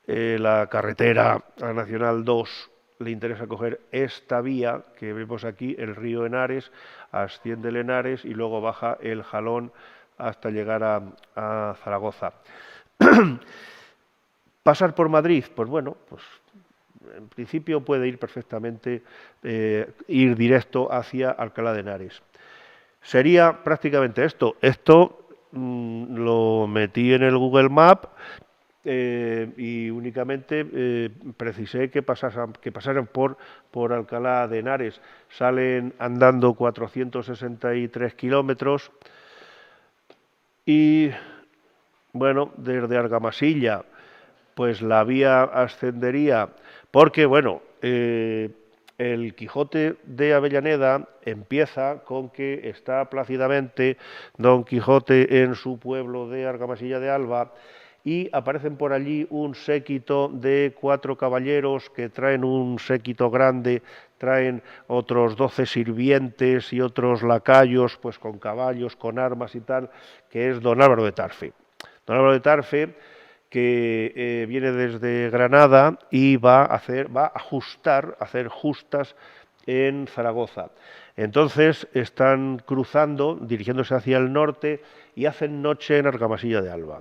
la carretera, la Nacional 2, le interesa coger esta vía que vemos aquí, el río Henares, asciende el Henares y luego baja el Jalón hasta llegar a Zaragoza. ¿Pasar por Madrid? Pues bueno, pues en principio puede ir perfectamente, ir directo hacia Alcalá de Henares. Sería prácticamente esto. Esto lo metí en el Google Maps y únicamente precisé que pasaran por Alcalá de Henares. Salen andando 463 kilómetros y, bueno, desde Argamasilla, pues la vía ascendería, porque, bueno, el Quijote de Avellaneda empieza con que está plácidamente Don Quijote en su pueblo de Argamasilla de Alba y aparecen por allí un séquito de 4 caballeros que traen un séquito grande, traen otros 12 sirvientes y otros lacayos, pues con caballos, con armas y tal, que es don Álvaro de Tarfe. Don Álvaro de Tarfe, que viene desde Granada y va a hacer justas en Zaragoza. Entonces están cruzando, dirigiéndose hacia el norte y hacen noche en Argamasilla de Alba.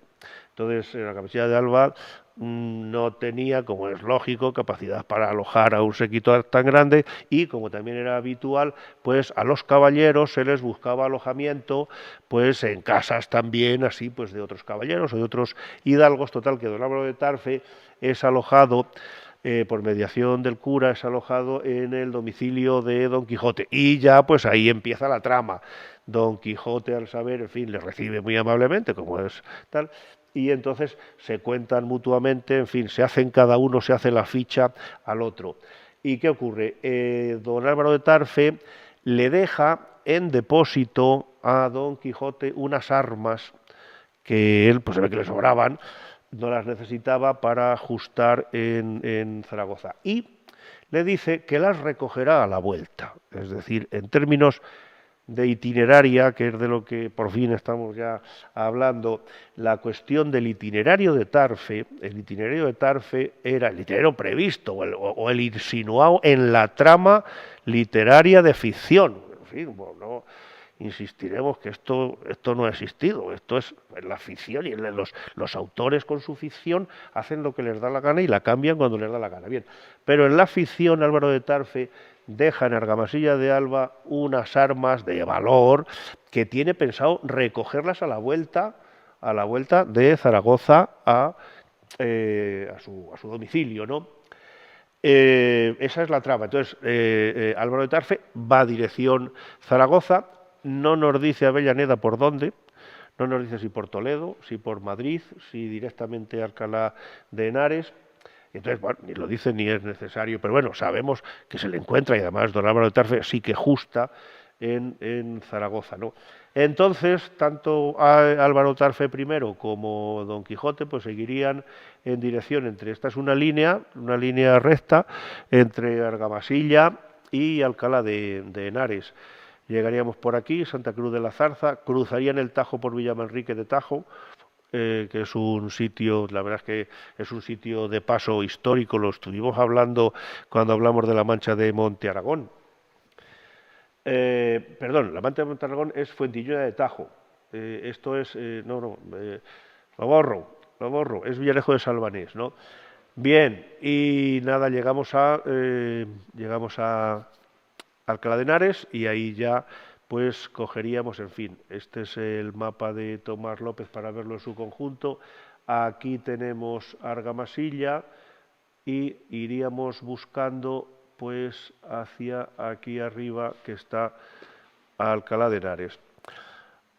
Entonces, en Argamasilla de Alba no tenía, como es lógico, capacidad para alojar a un séquito tan grande y, como también era habitual, pues a los caballeros se les buscaba alojamiento pues en casas también así pues de otros caballeros o de otros hidalgos. Total, que don Álvaro de Tarfe es alojado por mediación del cura, es alojado en el domicilio de Don Quijote y ya pues ahí empieza la trama. Don Quijote, al saber, en fin, le recibe muy amablemente, como es tal, y entonces se cuentan mutuamente, en fin, cada uno se hace la ficha al otro. ¿Y qué ocurre? Don Álvaro de Tarfe le deja en depósito a Don Quijote unas armas que él, pues se ve que le sobraban, no las necesitaba para ajustar en Zaragoza. Y le dice que las recogerá a la vuelta, es decir, en términos de itineraria, que es de lo que por fin estamos ya hablando, la cuestión del itinerario de Tarfe. El itinerario de Tarfe era el itinerario previsto o el insinuado en la trama literaria de ficción. En fin, bueno, insistiremos que esto no ha existido, esto es la ficción y los autores con su ficción hacen lo que les da la gana y la cambian cuando les da la gana. Bien, pero en la ficción Álvaro de Tarfe deja en Argamasilla de Alba unas armas de valor que tiene pensado recogerlas a la vuelta de Zaragoza a su domicilio, ¿no? Esa es la trama. Entonces, Álvaro de Tarfe va a dirección Zaragoza, no nos dice Avellaneda por dónde, no nos dice si por Toledo, si por Madrid, si directamente Alcalá de Henares. Entonces, bueno, ni lo dice ni es necesario, pero bueno, sabemos que se le encuentra y además don Álvaro de Tarfe sí que justa en Zaragoza, ¿no? Entonces, tanto Álvaro Tarfe primero como Don Quijote pues seguirían en dirección esta es una línea recta entre Argamasilla y Alcalá de Henares. Llegaríamos por aquí, Santa Cruz de la Zarza, cruzarían el Tajo por Villamanrique de Tajo, que es un sitio, la verdad es que es un sitio de paso histórico, lo estuvimos hablando cuando hablamos de la Mancha de Monte Aragón. Perdón, la Mancha de Monte Aragón es Fuentillola de Tajo, esto es, lo borro, es Villarejo de Salvanés, ¿no? Bien, y nada, llegamos a Alcalá de Henares y ahí ya pues cogeríamos, en fin, este es el mapa de Tomás López para verlo en su conjunto. Aquí tenemos Argamasilla y iríamos buscando pues hacia aquí arriba que está Alcalá de Henares.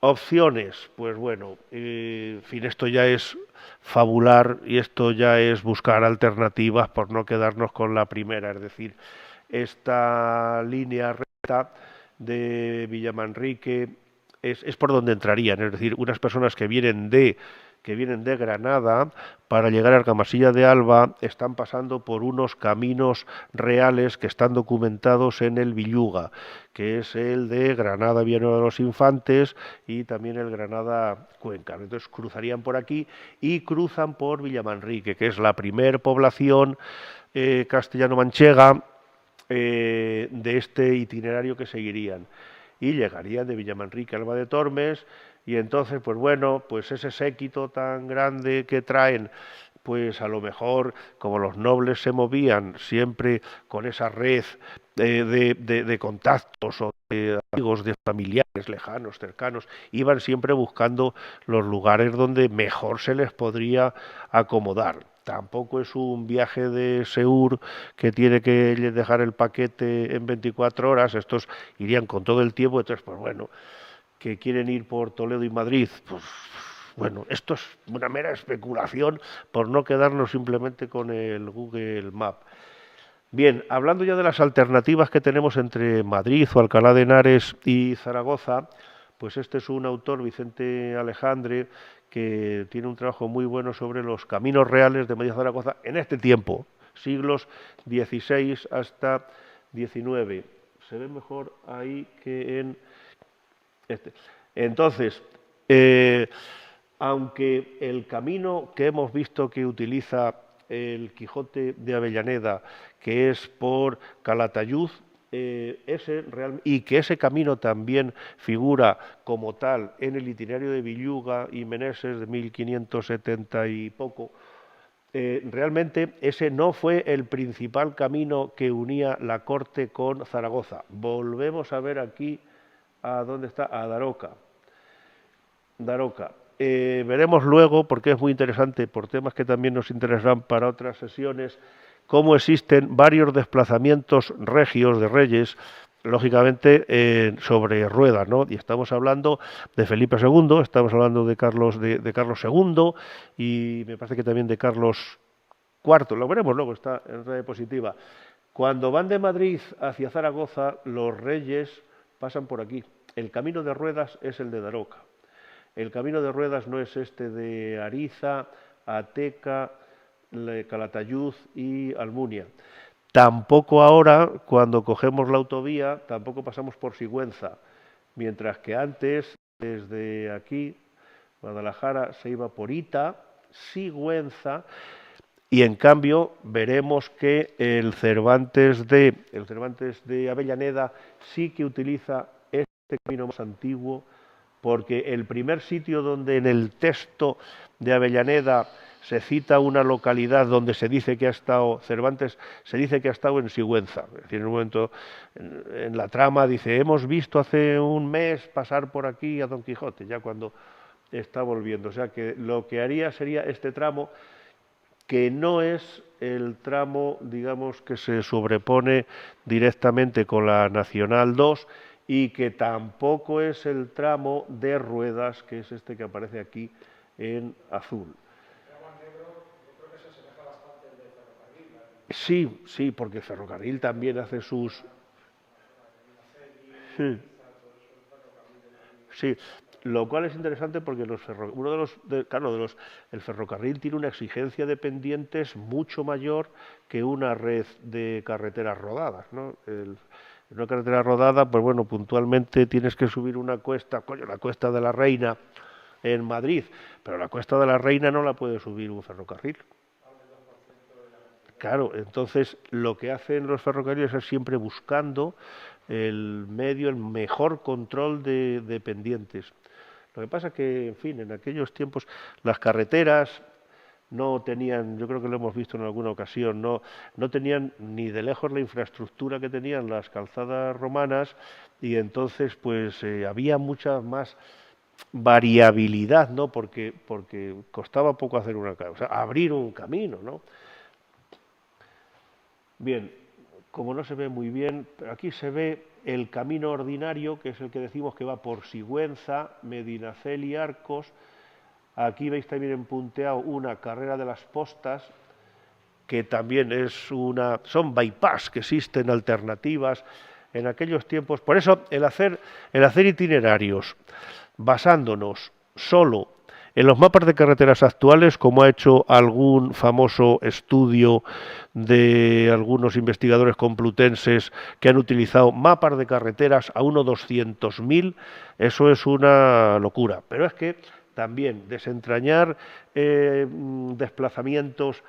Opciones, pues bueno, en fin, esto ya es fabular y esto ya es buscar alternativas por no quedarnos con la primera, es decir, esta línea recta de Villamanrique es por donde entrarían, es decir, unas personas que vienen de Granada para llegar a Argamasilla de Alba están pasando por unos caminos reales que están documentados en el Villuga, que es el de Granada Villanueva de los Infantes y también el Granada Cuenca. Entonces cruzarían por aquí y cruzan por Villamanrique, que es la primer población castellano-manchega de este itinerario que seguirían. Y llegarían de Villamanrique a Alba de Tormes. Y entonces, pues bueno, pues ese séquito tan grande que traen, pues a lo mejor, como los nobles se movían siempre con esa red de contactos o de amigos, de familiares lejanos, cercanos, iban siempre buscando los lugares donde mejor se les podría acomodar. Tampoco es un viaje de Seur que tiene que dejar el paquete en 24 horas, estos irían con todo el tiempo, entonces, pues bueno, que quieren ir por Toledo y Madrid, pues bueno, esto es una mera especulación por no quedarnos simplemente con el Google Map. Bien, hablando ya de las alternativas que tenemos entre Madrid o Alcalá de Henares y Zaragoza, pues este es un autor, Vicente Alejandre, que tiene un trabajo muy bueno sobre los caminos reales de Madrid a Zaragoza en este tiempo, siglos XVI hasta XIX. Se ve mejor ahí que en este. Entonces, aunque el camino que hemos visto que utiliza el Quijote de Avellaneda, que es por Calatayud, y que ese camino también figura como tal en el itinerario de Villuga y Meneses de 1570 y poco, realmente ese no fue el principal camino que unía la corte con Zaragoza. Volvemos a ver aquí a dónde está, a Daroca. Veremos luego, porque es muy interesante, por temas que también nos interesarán para otras sesiones, cómo existen varios desplazamientos regios de reyes, lógicamente sobre ruedas, ¿no? Y estamos hablando de Felipe II, estamos hablando de Carlos II y me parece que también de Carlos IV, lo veremos luego, está en red diapositiva. Cuando van de Madrid hacia Zaragoza, los reyes pasan por aquí. El camino de ruedas es el de Daroca. El camino de ruedas no es este de Ariza, Ateca, Calatayud y Almunia. Tampoco ahora, cuando cogemos la autovía, tampoco pasamos por Sigüenza, mientras que antes, desde aquí, Guadalajara, se iba por Ita, Sigüenza, y en cambio veremos que el Cervantes de Avellaneda sí que utiliza este camino más antiguo, porque el primer sitio donde en el texto de Avellaneda se cita una localidad donde se dice que ha estado Cervantes, se dice que ha estado en Sigüenza. Es decir, en un momento en la trama dice, hemos visto hace un mes pasar por aquí a Don Quijote, ya cuando está volviendo. O sea que lo que haría sería este tramo, que no es el tramo, digamos, que se sobrepone directamente con la Nacional 2 y que tampoco es el tramo de ruedas, que es este que aparece aquí en azul. Sí, sí, porque el ferrocarril también hace sus... Sí, sí, lo cual es interesante porque el ferrocarril tiene una exigencia de pendientes mucho mayor que una red de carreteras rodadas, ¿no? Una carretera rodada, pues bueno, puntualmente tienes que subir una cuesta, la Cuesta de la Reina en Madrid, pero la Cuesta de la Reina no la puede subir un ferrocarril. Claro, entonces lo que hacen los ferrocarriles es siempre buscando el mejor control de pendientes. Lo que pasa que, en fin, en aquellos tiempos las carreteras no tenían, yo creo que lo hemos visto en alguna ocasión, no tenían ni de lejos la infraestructura que tenían las calzadas romanas y entonces pues había mucha más variabilidad, ¿no? Porque costaba poco hacer abrir un camino, ¿no? Bien, como no se ve muy bien, pero aquí se ve el camino ordinario, que es el que decimos que va por Sigüenza, Medinaceli y Arcos. Aquí veis también en punteado una carrera de las postas, que también son bypass, que existen alternativas en aquellos tiempos. Por eso el hacer itinerarios basándonos solo en los mapas de carreteras actuales, como ha hecho algún famoso estudio de algunos investigadores complutenses que han utilizado mapas de carreteras a 200.000, eso es una locura. Pero es que también desentrañar desplazamientos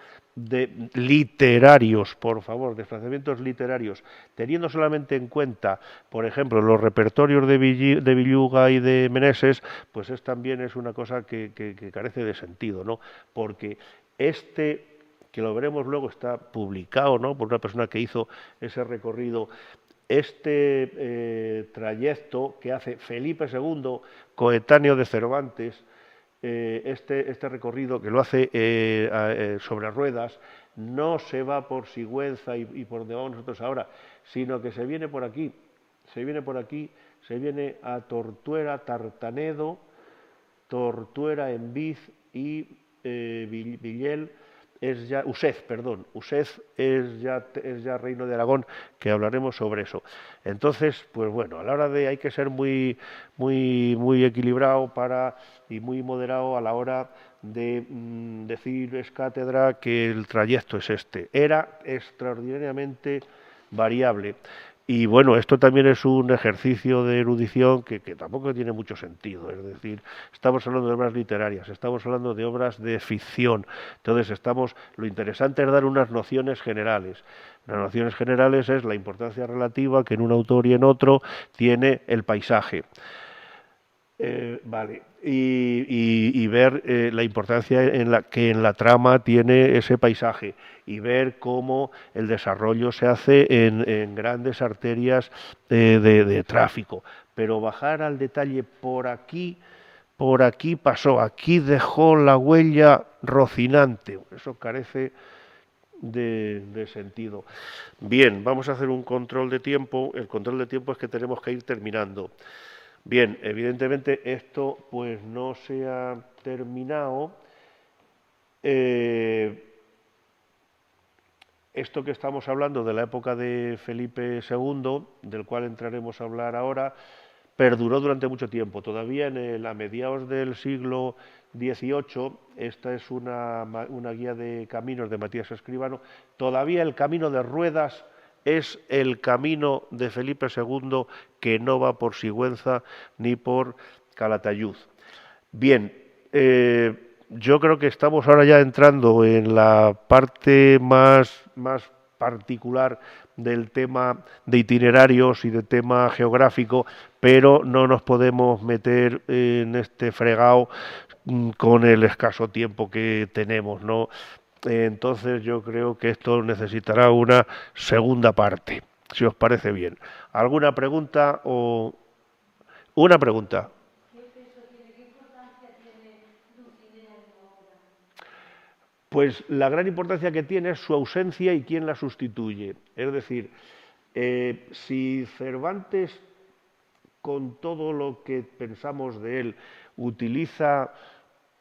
literarios, por favor, desplazamientos literarios, teniendo solamente en cuenta, por ejemplo, los repertorios de Villuga y de Meneses, pues también es una cosa que carece de sentido, ¿no? Porque que lo veremos luego, está publicado, ¿no?, por una persona que hizo ese recorrido, trayecto que hace Felipe II, coetáneo de Cervantes, este recorrido que lo hace sobre ruedas, no se va por Sigüenza y por donde vamos nosotros ahora, sino que se viene por aquí, se viene a Tortuera, Tartanedo, Tortuera, Enviz y Villel, Usez es ya Reino de Aragón, que hablaremos sobre eso. Entonces, pues bueno, a la hora hay que ser muy equilibrado y muy moderado a la hora de decir es cátedra que el trayecto es este. Era extraordinariamente variable. Y bueno, esto también es un ejercicio de erudición que tampoco tiene mucho sentido. Es decir, estamos hablando de obras literarias, estamos hablando de obras de ficción. Entonces, lo interesante es dar unas nociones generales. Las nociones generales es la importancia relativa que en un autor y en otro tiene el paisaje. Vale. Y ver la importancia que en la trama tiene ese paisaje y ver cómo el desarrollo se hace en grandes arterias de tráfico. Pero bajar al detalle por aquí pasó, aquí dejó la huella Rocinante. Eso carece de sentido. Bien, vamos a hacer un control de tiempo. El control de tiempo es que tenemos que ir terminando. Bien, evidentemente esto pues no se ha terminado. Esto que estamos hablando de la época de Felipe II, del cual entraremos a hablar ahora, perduró durante mucho tiempo. Todavía a mediados del siglo XVIII, esta es una guía de caminos de Matías Escribano, todavía el camino de Ruedas es el camino de Felipe II, que no va por Sigüenza ni por Calatayud. Bien, yo creo que estamos ahora ya entrando en la parte más particular del tema de itinerarios y de tema geográfico, pero no nos podemos meter en este fregado con el escaso tiempo que tenemos, ¿no? Entonces yo creo que esto necesitará una segunda parte, si os parece bien. ¿Alguna pregunta o una pregunta? ¿Qué peso tiene, qué importancia tiene Dulcinea en la obra? Pues la gran importancia que tiene es su ausencia y quién la sustituye. Es decir, si Cervantes, con todo lo que pensamos de él, utiliza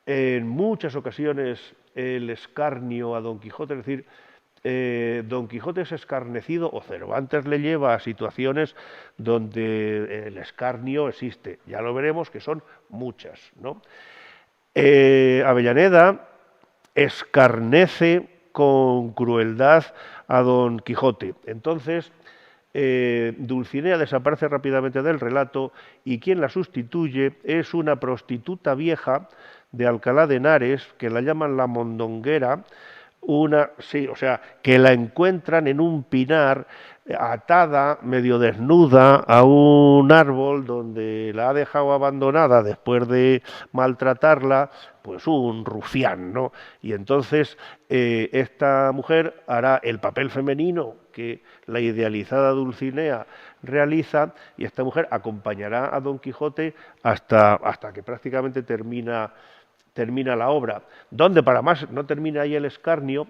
en muchas ocasiones el escarnio a Don Quijote, es decir, Don Quijote es escarnecido, o Cervantes le lleva a situaciones donde el escarnio existe. Ya lo veremos, que son muchas, ¿no? Avellaneda escarnece con crueldad a Don Quijote. Entonces, Dulcinea desaparece rápidamente del relato y quien la sustituye es una prostituta vieja de Alcalá de Henares, que la llaman la Mondonguera, que la encuentran en un pinar atada, medio desnuda, a un árbol donde la ha dejado abandonada después de maltratarla, pues un rufián, ¿no? Y entonces esta mujer hará el papel femenino que la idealizada Dulcinea realiza, y esta mujer acompañará a Don Quijote hasta que prácticamente termina la obra. Donde para más no termina ahí el escarnio,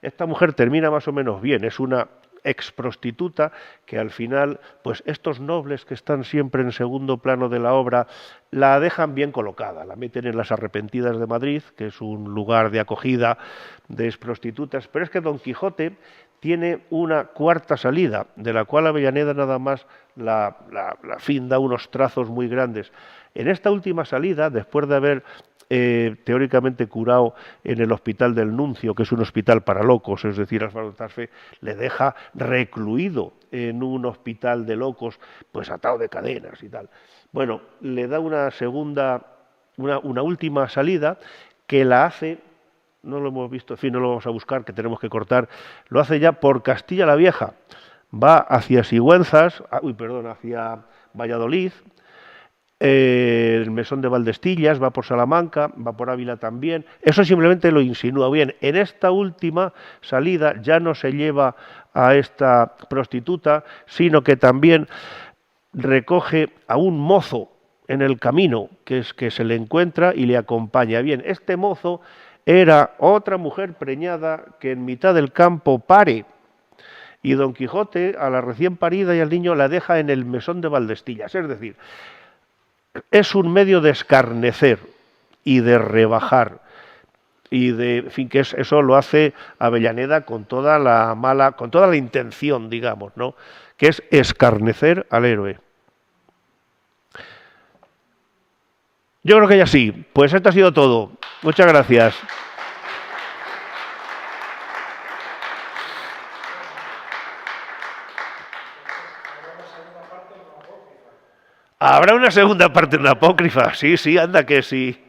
esta mujer termina más o menos bien, es una exprostituta que al final, pues estos nobles que están siempre en segundo plano de la obra, la dejan bien colocada, la meten en las Arrepentidas de Madrid, que es un lugar de acogida de exprostitutas, pero es que Don Quijote tiene una cuarta salida, de la cual Avellaneda nada más fin da unos trazos muy grandes. En esta última salida, después de haber teóricamente curado en el Hospital del Nuncio, que es un hospital para locos, es decir, Álvaro Tarfe le deja recluido en un hospital de locos, pues atado de cadenas y tal. Bueno, le da una última salida que la hace, no lo hemos visto, en fin, no lo vamos a buscar, que tenemos que cortar, lo hace ya por Castilla la Vieja, va hacia Sigüenzas, hacia Valladolid, el Mesón de Valdestillas, va por Salamanca, va por Ávila también. Eso simplemente lo insinúa. Bien, en esta última salida ya no se lleva a esta prostituta, sino que también recoge a un mozo en el camino, que es que se le encuentra y le acompaña. Bien, este mozo era otra mujer preñada que en mitad del campo pare, y Don Quijote a la recién parida y al niño la deja en el Mesón de Valdestillas. Es decir, es un medio de escarnecer y de rebajar, y en fin, que eso lo hace Avellaneda con toda la intención, digamos, ¿no? Que es escarnecer al héroe. Yo creo que ya sí. Pues esto ha sido todo. Muchas gracias. Habrá una segunda parte en la apócrifa. Sí, sí, anda que sí.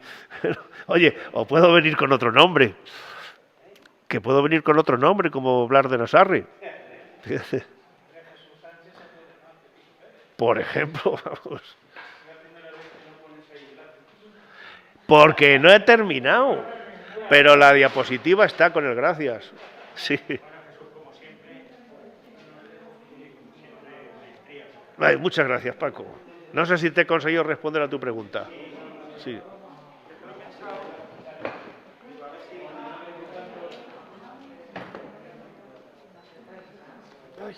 Oye, o puedo venir con otro nombre. Que puedo venir con otro nombre, como Blas de Nassarre. Por ejemplo, vamos. Porque no he terminado. Pero la diapositiva está con el gracias. Sí. Ay, muchas gracias, Paco. No sé si te he conseguido responder a tu pregunta. Sí. Ay.